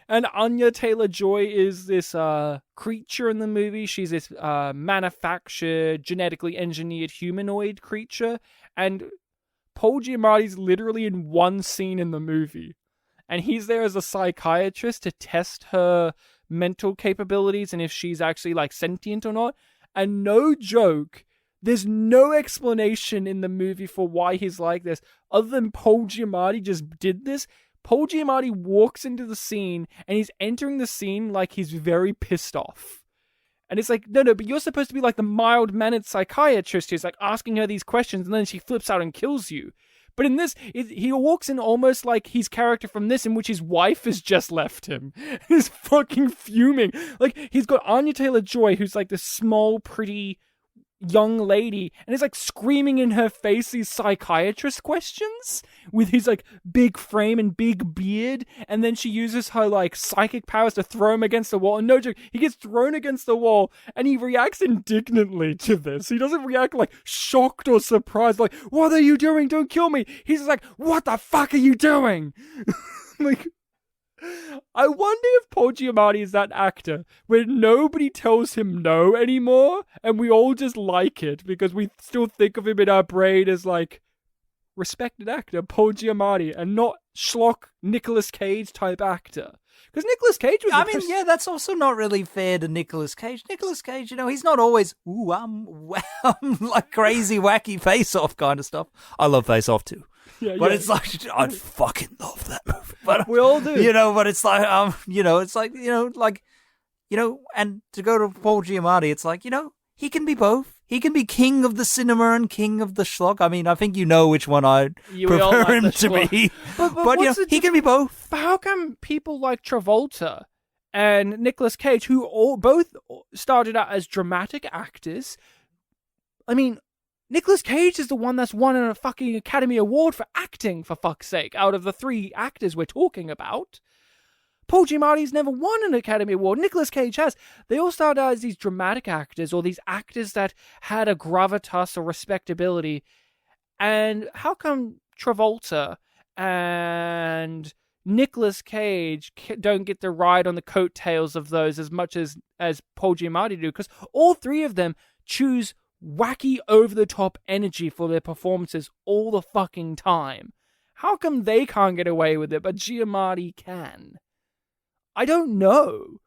And Anya Taylor-Joy is this creature in the movie. She's this manufactured, genetically engineered humanoid creature. And Paul Giamatti's literally in one scene in the movie. And he's there as a psychiatrist to test her mental capabilities and if she's actually like sentient or not. And no joke, there's no explanation in the movie for why he's like this other than Paul Giamatti just did this. Paul Giamatti walks into the scene and he's entering the scene like he's very pissed off. And it's like, no, but you're supposed to be like the mild-mannered psychiatrist who's like asking her these questions and then she flips out and kills you. But in this, he walks in almost like his character from this, in which his wife has just left him. He's fucking fuming. Like, he's got Anya Taylor-Joy, who's like this small, pretty young lady, and he's like screaming in her face these psychiatrist questions with his like big frame and big beard, and then she uses her like psychic powers to throw him against the wall. And no joke, he gets thrown against the wall and he reacts indignantly to this. He doesn't react like shocked or surprised, like, what are you doing? Don't kill me. He's just like, what the fuck are you doing? Like, I wonder if Paul Giamatti is that actor where nobody tells him no anymore, and we all just like it because we still think of him in our brain as like respected actor Paul Giamatti, and not schlock Nicolas Cage type actor. Because Nicolas Cage was. Yeah, that's also not really fair to Nicolas Cage. Nicolas Cage, he's not always like crazy wacky Face Off kind of stuff. I love Face Off too. Yeah, but it's like, I fucking love that movie. But we all do. But it's like, it's like, and to go to Paul Giamatti, it's like, he can be both. He can be king of the cinema and king of the schlock. I mean, I think you know which one I prefer him to be. But he can be both. But how come people like Travolta and Nicolas Cage, who both started out as dramatic actors, I mean, Nicolas Cage is the one that's won a fucking Academy Award for acting, for fuck's sake, out of the three actors we're talking about. Paul Giamatti's never won an Academy Award. Nicolas Cage has. They all started out as these dramatic actors, or these actors that had a gravitas or respectability. And how come Travolta and Nicolas Cage don't get to ride on the coattails of those as much as Paul Giamatti do? Because all three of them choose wacky, over-the-top energy for their performances all the fucking time. How come they can't get away with it, but Giamatti can? I don't know.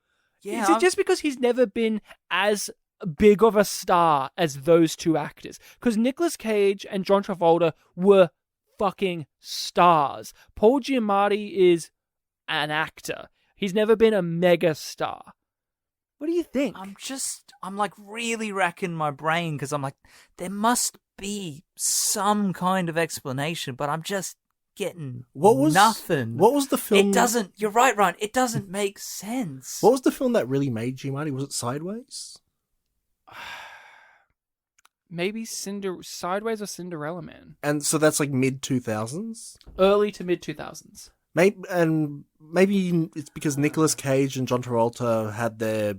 Yeah, Is it just because he's never been as big of a star as those two actors? Because Nicolas Cage and John Travolta were fucking stars. Paul Giamatti is an actor. He's never been a mega star. What do you think? I'm like really racking my brain because I'm like, there must be some kind of explanation, but I'm just getting nothing. What was the film? It doesn't, you're right, Ryan, it doesn't make sense. What was the film that really made Giamatti? Was it Sideways? Maybe Sideways or Cinderella Man. And so that's like mid-2000s? Early to mid-2000s. Maybe it's because Nicolas Cage and John Travolta had their,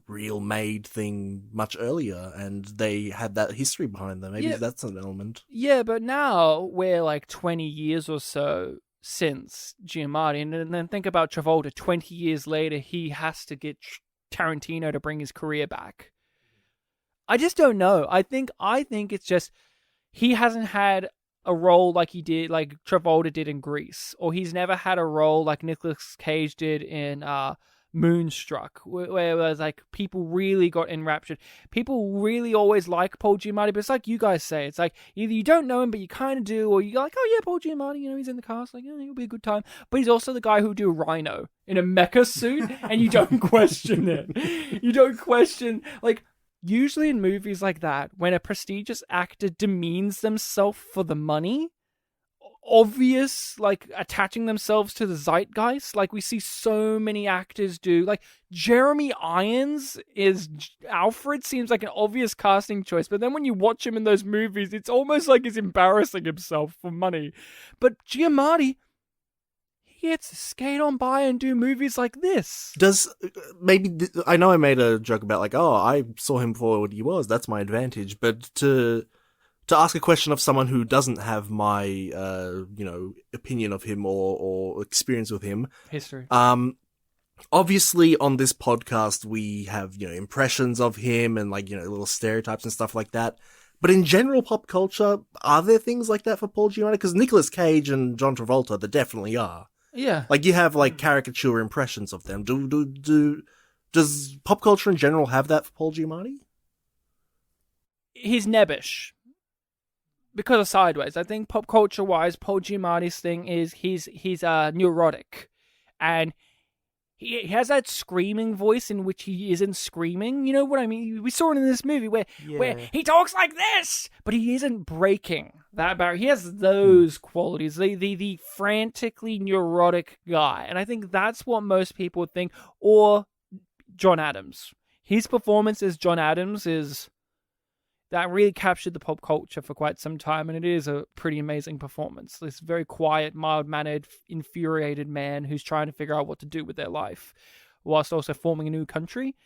real made thing much earlier, and they had that history behind them. Maybe that's an element. Yeah, but now we're like 20 years or so since Giamatti, and then think about Travolta. 20 years later, he has to get Tarantino to bring his career back. I just don't know. I think it's just he hasn't had a role like Travolta did in Grease, or he's never had a role like Nicolas Cage did in Moonstruck, where it was like people really got enraptured. People really always like Paul Giamatti, but it's like you guys say, it's like either you don't know him but you kind of do, or you're like, oh yeah, Paul Giamatti, he's in the cast, like, it'll be a good time. But he's also the guy who do Rhino in a mecha suit, and you don't question it. You don't question, like, usually in movies like that, when a prestigious actor demeans themselves for the money, obvious, like, attaching themselves to the zeitgeist, like we see so many actors do. Like, Jeremy Irons is Alfred seems like an obvious casting choice, but then when you watch him in those movies, it's almost like he's embarrassing himself for money. But Giamatti, he gets to skate on by and do movies like this. I know I made a joke about like, oh, I saw him for what he was, that's my advantage, but to ask a question of someone who doesn't have my opinion of him or experience with him, history, obviously on this podcast we have impressions of him and like little stereotypes and stuff like that. But in general pop culture, are there things like that for Paul Giamatti? Because Nicolas Cage and John Travolta, there definitely are. Yeah. Like, you have, like, caricature impressions of them. Does pop culture in general have that for Paul Giamatti? He's nebbish. Because of Sideways. I think pop culture-wise, Paul Giamatti's thing is he's neurotic. And he has that screaming voice in which he isn't screaming. You know what I mean? We saw it in this movie where he talks like this, but he isn't breaking. That Barry, he has those qualities, the frantically neurotic guy, and I think that's what most people would think. Or John Adams, his performance as John Adams that really captured the pop culture for quite some time, and it is a pretty amazing performance. This very quiet, mild-mannered, infuriated man who's trying to figure out what to do with their life, whilst also forming a new country.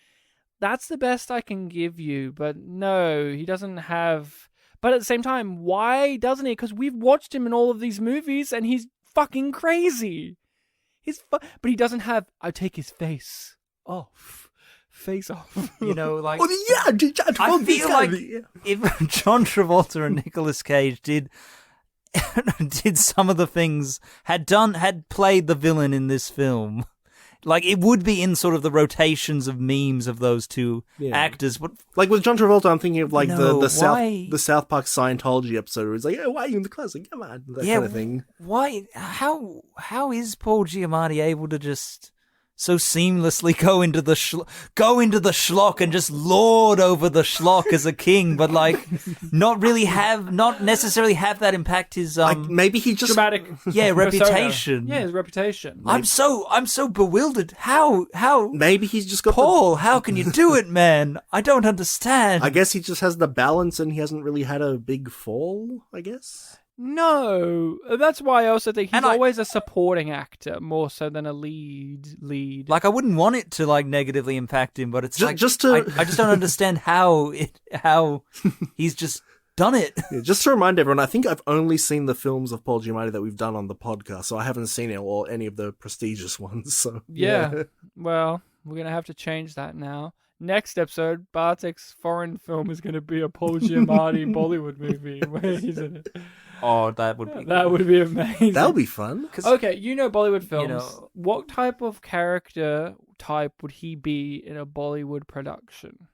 That's the best I can give you, but no, he doesn't have... But at the same time, why doesn't he? Because we've watched him in all of these movies, and he's fucking crazy. But he doesn't have, I take his face off. Face off. You know, like... Oh, yeah, I feel like if John Travolta and Nicolas Cage did some of the things, had played the villain in this film... Like, it would be in sort of the rotations of memes of those two actors. But like with John Travolta, I'm thinking of like No, the why? South Park Scientology episode where he's like, "Yeah, why are you in the closet? Come on," that kind of thing. Why? How is Paul Giamatti able to just so seamlessly go into the schlock and just lord over the schlock as a king, but like not necessarily have that impact his Maybe he just Dramatic reputation. Yeah, his reputation. I'm so bewildered. How maybe he's just got Paul, how can you do it, man? I don't understand. I guess he just has the balance, and he hasn't really had a big fall. I guess. No, that's why I also think he's And I- always a supporting actor more so than a lead. Like, I wouldn't want it to like negatively impact him, but it's Ju- like just to- I just don't understand how he's just done it. Yeah, just to remind everyone, I think I've only seen the films of Paul Giamatti that we've done on the podcast, so I haven't seen it or any of the prestigious ones. So Yeah. Well, we're gonna have to change that now. Next episode, Bartek's foreign film is going to be a Paul Giamatti Bollywood movie where he's in it. Oh, that would be That would be amazing. That'll be fun. Okay, you know Bollywood films. know- What type of character type would he be in a Bollywood production?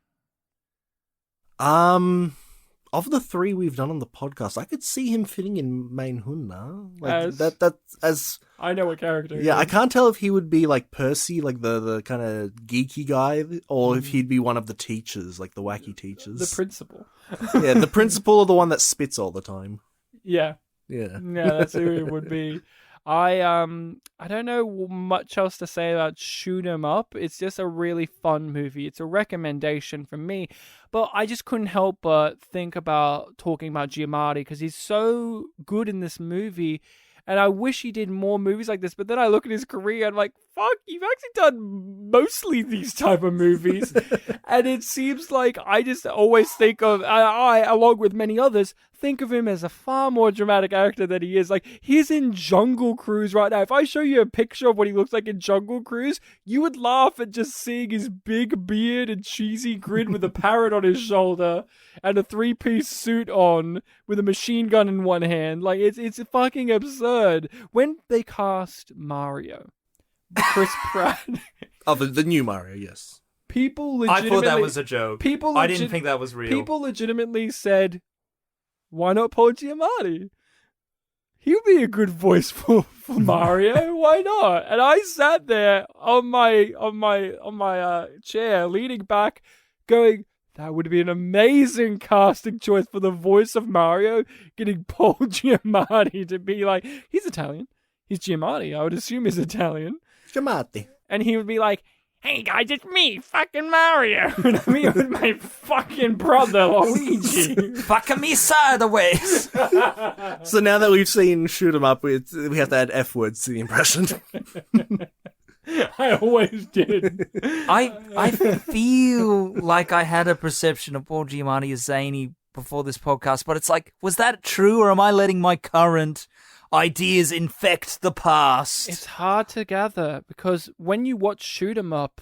Of the three we've done on the podcast, I could see him fitting in Main Hunna. Like As- that as I know what character. he yeah, I is. can't tell if he would be like Percy, like the kind of geeky guy, or if he'd be one of the teachers, like the wacky teachers. The principal. Yeah, the principal or the one that spits all the time. Yeah. Yeah. Yeah, that's who it would be. I don't know much else to say about Shoot 'Em Up. It's just a really fun movie. It's a recommendation from me. But I just couldn't help but think about talking about Giamatti because he's so good in this movie. And I wish he did more movies like this. But then I look at his career and I'm like, fuck, you've actually done mostly these type of movies. And it seems like I just always think of, I, along with many others, think of him as a far more dramatic actor than he is. Like, he's in Jungle Cruise right now. If I show you a picture of what he looks like in Jungle Cruise, you would laugh at just seeing his big beard and cheesy grin with a parrot on his shoulder and a three-piece suit on with a machine gun in one hand. Like, it's fucking absurd. When they cast Mario, Chris Pratt, Oh, the new Mario, yes. people I legitimately... thought that was a joke. I didn't think that was real. People legitimately said, why not Paul Giamatti? He would be a good voice for Mario. Why not? And I sat there on my chair, leaning back, going, that would be an amazing casting choice for the voice of Mario, getting Paul Giamatti to be like, he's Italian. He's Giamatti. I would assume he's Italian. Giamatti. And he would be like, hey guys, it's me, fucking Mario. And I mean, with my fucking brother, Luigi. Fucking me sideways. So now that we've seen Shoot 'Em Up, we have to add F words to the impression. I always did. I feel like I had a perception of Paul Giamatti as zany before this podcast, but it's like, was that true, or am I letting my current ideas infect the past? It's hard to gather because when you watch Shoot 'Em Up,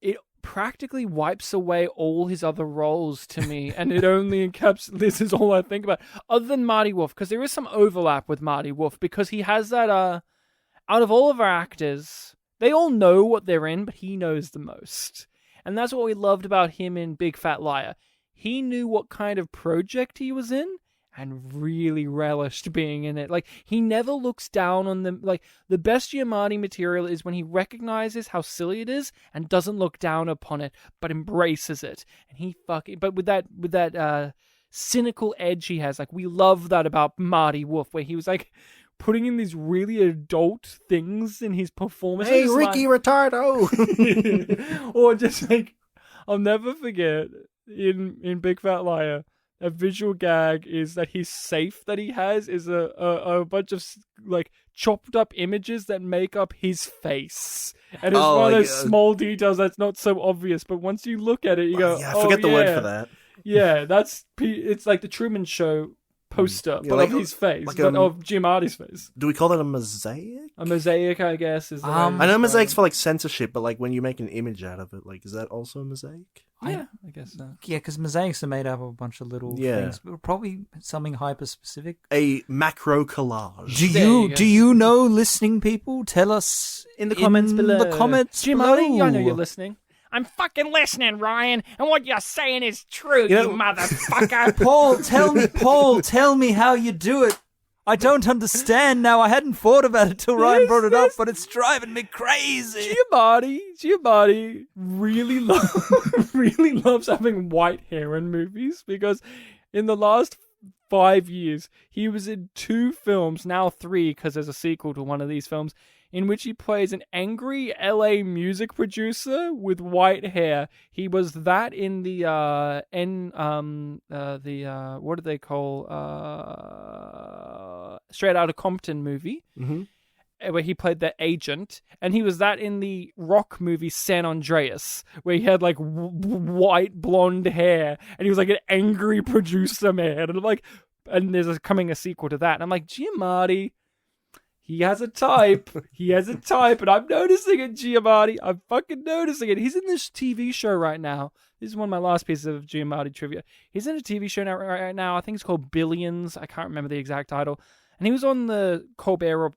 it practically wipes away all his other roles to me, and it only this is all I think about, other than Marty Wolf, because there is some overlap with Marty Wolf, because he has that, out of all of our actors, they all know what they're in, but he knows the most. And that's what we loved about him in Big Fat Liar. He knew what kind of project he was in, and really relished being in it. Like, he never looks down on them. Like, the best Giamatti material is when he recognizes how silly it is and doesn't look down upon it, but embraces it. And he but with that cynical edge he has. Like, we love that about Marty Wolf, where he was like putting in these really adult things in his performance. Hey, Ricky Retardo! Or just like, I'll never forget in Big Fat Liar, a visual gag is that his safe that he has is a bunch of like chopped up images that make up his face, and it's one of those small details that's not so obvious, but once you look at it, you go, I forget the word for that. Yeah, it's like the Truman Show poster, but like, of his face, like but of Giamatti's face. Do we call that a mosaic? A mosaic, I guess, is. I know mosaic's for like censorship, but like when you make an image out of it, like is that also a mosaic? Yeah, I guess so. Yeah, because mosaics are made up of a bunch of little things, but probably something hyper specific. A macro collage. Do you know, listening people? Tell us in the comments below. The comments Giamatti, below. I know you're listening. I'm fucking listening, Ryan, and what you're saying is true, you motherfucker. Paul, tell me how you do it. I don't understand now. I hadn't thought about it till Ryan brought it up, but it's driving me crazy. Giamatti really loves having white hair in movies, because in the last 5 years, he was in 2 films, now 3, because there's a sequel to one of these films, in which he plays an angry LA music producer with white hair. He was that in the what do they call Straight Outta Compton movie, where he played the agent, and he was that in the rock movie San Andreas, where he had like white blonde hair, and he was like an angry producer man, and I'm like, and there's coming a sequel to that, and I'm like, Giamatti. He has a type. And I'm noticing it, Giamatti. I'm fucking noticing it. He's in this TV show right now. This is one of my last pieces of Giamatti trivia. He's in a TV show right now. I think it's called Billions. I can't remember the exact title. And he was on the Colbert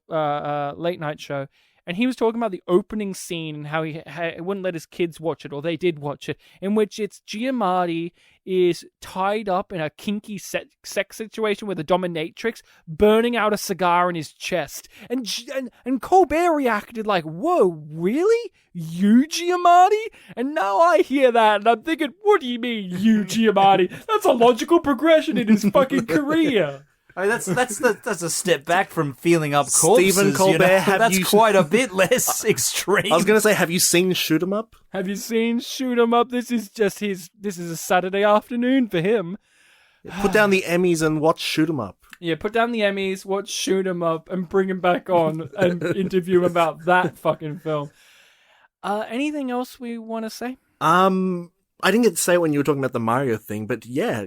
late night show. And he was talking about the opening scene and how he wouldn't let his kids watch it, or they did watch it, in which it's Giamatti is tied up in a kinky sex situation with a dominatrix, burning out a cigar in his chest. And Colbert reacted like, whoa, really? You, Giamatti? And now I hear that, and I'm thinking, what do you mean, you, Giamatti? That's a logical progression in his fucking career. I mean, that's a step back from feeling up corpses. Stephen Colbert, that's quite a bit less extreme. I was going to say, have you seen Shoot 'Em Up? Have you seen Shoot 'Em Up? This is just this is a Saturday afternoon for him. Put down the Emmys and watch Shoot 'Em Up. Yeah, put down the Emmys, watch Shoot 'Em Up, and bring him back on and interview him about that fucking film. Anything else we want to say? I didn't get to say it when you were talking about the Mario thing, but yeah,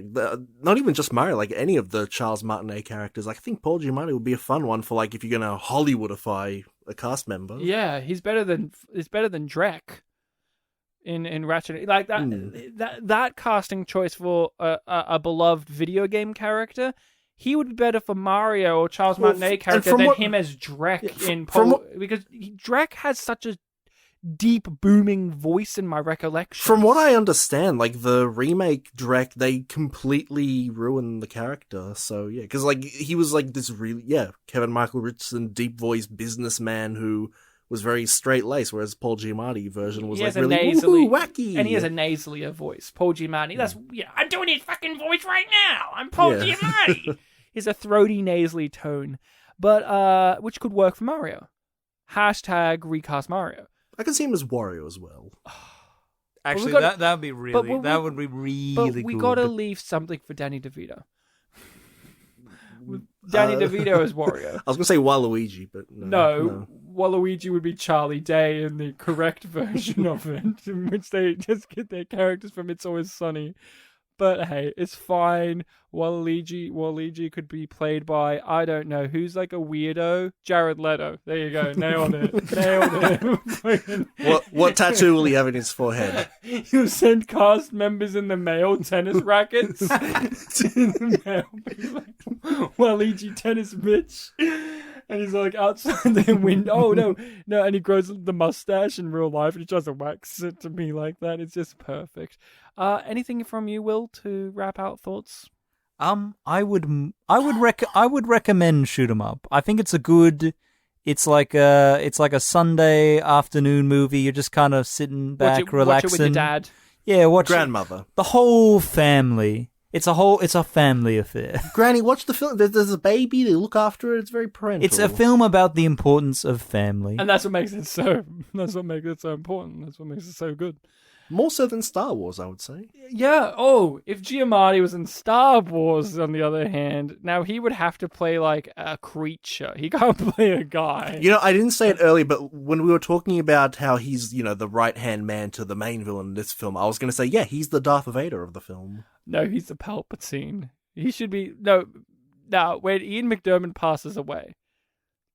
not even just Mario, like any of the Charles Martinet characters. I think Paul Giamatti would be a fun one for like if you're going to Hollywoodify a cast member. Yeah, he's better than Drek in Ratchet. Like that casting choice for a beloved video game character. He would be better for Mario or Charles Martinet character than him as Drek in Paul, because Drek has such a deep booming voice in my recollection. From what I understand, like the remake Drek, they completely ruined the character. So yeah, because like he was like this really Kevin Michael Richardson deep voice businessman who was very straight laced, whereas Paul Giamatti version was like really wacky, and he has a nasalier voice. Paul Giamatti, I'm doing his fucking voice right now. I'm Paul Giamatti. He's a throaty, nasally tone, but which could work for Mario. # recast Mario. I can see him as Wario as well. Actually, that would be really But good. We gotta leave something for Danny DeVito. Danny DeVito as Wario. I was gonna say Waluigi, but no. Waluigi would be Charlie Day in the correct version of it, in which they just get their characters from It's Always Sunny. But hey, it's fine. Waluigi could be played by, I don't know, who's like a weirdo? Jared Leto. There you go. Nailed it. What tattoo will he have in his forehead? He'll send cast members in the mail tennis rackets to the mail. Like, Waluigi tennis bitch. And he's like outside their window. Oh, no. And he grows the mustache in real life and he tries to wax it to me like that. It's just perfect. Anything from you, Will, to wrap out thoughts? I would recommend Shoot 'Em Up. I think it's it's like a Sunday afternoon movie. You're just kind of sitting back, relaxing. Watch it with your dad. Yeah, watch grandmother. The whole family. It's a family affair. Granny, watch the film. There's a baby. They look after it. It's very parental. It's a film about the importance of family. And that's what makes it so. That's what makes it so important. That's what makes it so good. More so than Star Wars, I would say. Yeah. Oh, if Giamatti was in Star Wars, on the other hand, now he would have to play like a creature. He can't play a guy. You know, I didn't say it earlier, but when we were talking about how he's, you know, the right-hand man to the main villain in this film, I was going to say, yeah, he's the Darth Vader of the film. No, he's the Palpatine. He should be no. Now, when Ian McDiarmid passes away,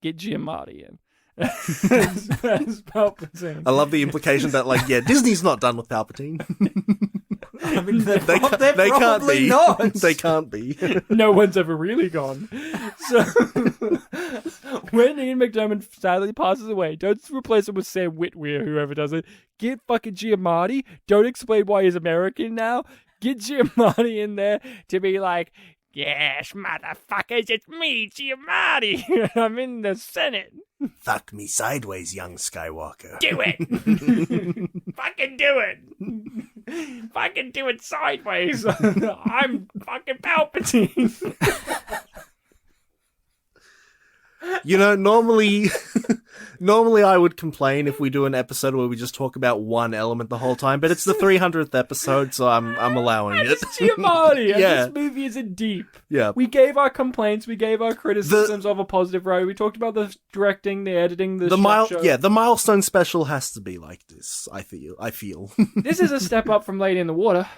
get Giamatti in. as Palpatine. I love the implication that, like, yeah, Disney's not done with Palpatine. I mean, They can't probably be. not. They can't be. No one's ever really gone. So when Ian McDiarmid sadly passes away, don't replace him with Sam Witwer, whoever does it. Get fucking Giamatti. Don't explain why he's American now. Get Giamatti in there to be like, yes, motherfuckers, it's me, Giamatti. I'm in the Senate. Fuck me sideways, young Skywalker. Do it. Fucking do it. Fucking do it sideways. I'm fucking Palpatine. You know, normally I would complain if we do an episode where we just talk about one element the whole time, but it's the 300th episode, so I'm allowing it. It's Giamatti, and Yeah. this movie isn't deep. Yeah. We gave our complaints, we gave our criticisms of a positive road. We talked about the directing, the editing, the structure. The milestone special has to be like this. I feel. This is a step up from Lady in the Water.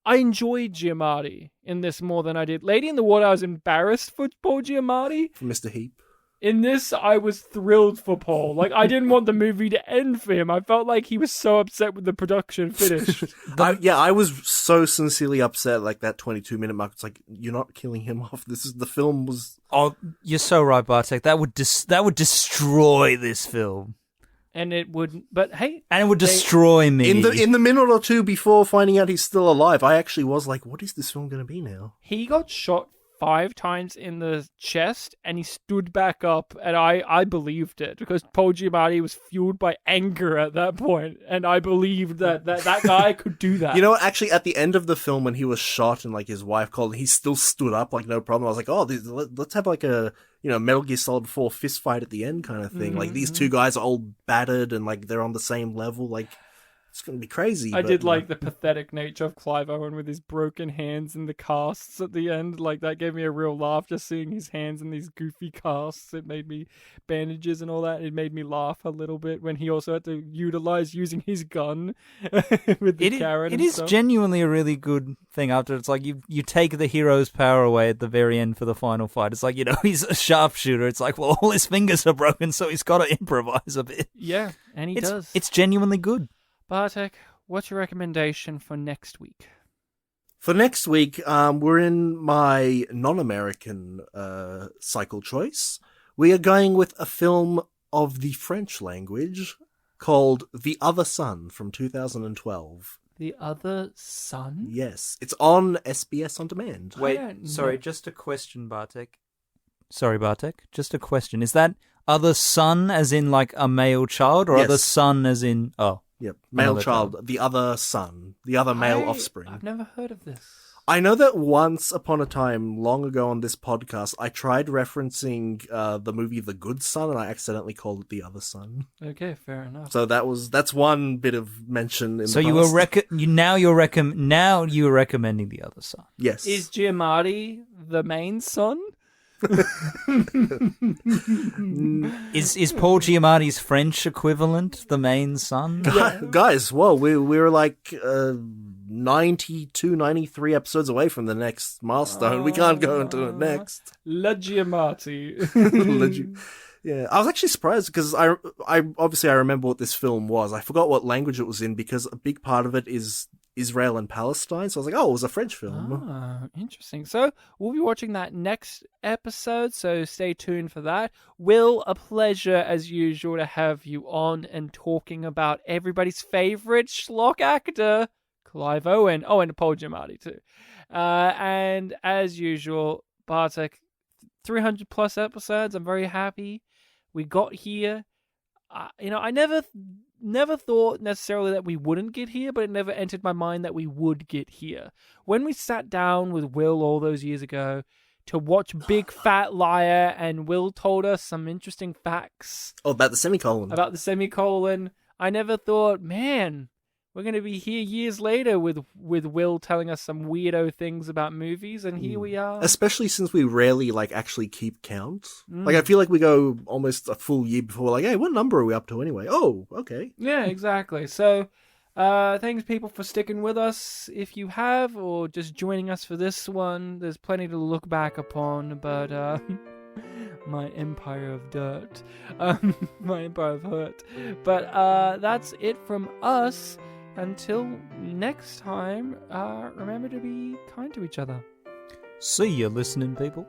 I enjoyed Giamatti in this more than I did. Lady in the Water, I was embarrassed for Paul Giamatti. For Mr. Heap. In this, I was thrilled for Paul. Like, I didn't want the movie to end for him. I felt like he was so upset with the production finish. I was so sincerely upset. Like that 22-minute mark. It's like, you're not killing him off. The film was. Oh, you're so right, Bartek. That would destroy this film, And it would, but hey, and it would destroy me. In the minute or two before finding out he's still alive, I actually was like, what is this film going to be now? he got shot 5 times in the chest, and he stood back up, and I believed it, because Paul Giamatti was fueled by anger at that point, and I believed that guy could do that. You know, actually, at the end of the film, when he was shot and like his wife called, he still stood up, like no problem. I was like, oh, let's have like a Metal Gear Solid 4 fist fight at the end kind of thing. Mm-hmm. Like these two guys are all battered and like they're on the same level. Like it's gonna be crazy. I but, did like the pathetic nature of Clive Owen with his broken hands in the casts at the end. Like, that gave me a real laugh, just seeing his hands in these goofy casts. It made me, bandages and all that, it made me laugh a little bit when he also had to utilize using his gun with the Karen It and is stuff. genuinely a really good thing after. It's like you take the hero's power away at the very end for the final fight. It's like, he's a sharpshooter. It's like, well, all his fingers are broken, so he's got to improvise a bit. Yeah, and he does. It's genuinely good. Bartek, what's your recommendation for next week? For next week, we're in my non-American cycle choice. We are going with a film of the French language called The Other Sun from 2012. The Other Sun? Yes, it's on SBS On Demand. Wait, don't sorry, know. just a question, Bartek. Sorry, Bartek, just a question. Is that other son as in like a male child, or Yes. other son as in... Oh. Yep, male Another child, the other son, the other male I've offspring. never heard of this. I know that once upon a time, long ago on this podcast, I tried referencing the movie The Good Son, and I accidentally called it The Other Son. Okay, fair enough. So that's one bit of mention in So the you past. were now you're recommending the other son. Yes. Is Giamatti the main son? Is Paul Giamatti's French equivalent the main son? Guys, whoa, we're like 92, 93 episodes away from the next milestone. We can't go into it next. La Giamatti. Yeah, I was actually surprised because I obviously I remember what this film was. I forgot what language it was in because a big part of it is Israel and Palestine. So I was like, oh, it was a French film. Ah, interesting. So we'll be watching that next episode, so stay tuned for that. Will, a pleasure as usual to have you on and talking about everybody's favorite schlock actor, Clive Owen. Oh, and Paul Giamatti too. And as usual, Bartek, 300 plus episodes. I'm very happy we got here. I never thought necessarily that we wouldn't get here, but it never entered my mind that we would get here. When we sat down with Will all those years ago to watch Big Fat Liar, and Will told us some interesting facts about the semicolon. I never thought, man, we're going to be here years later with Will telling us some weirdo things about movies, and here we are. Especially since we rarely, actually keep count. I feel like we go almost a full year before we're like, hey, what number are we up to anyway? Oh, okay. Yeah, exactly. So, thanks, people, for sticking with us. If you have, or just joining us for this one, there's plenty to look back upon, but, my empire of dirt. My empire of hurt. But, that's it from us. Until next time, remember to be kind to each other. See ya, listening people.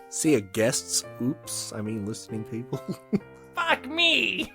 See ya, guests. Oops, I mean listening people. Fuck me!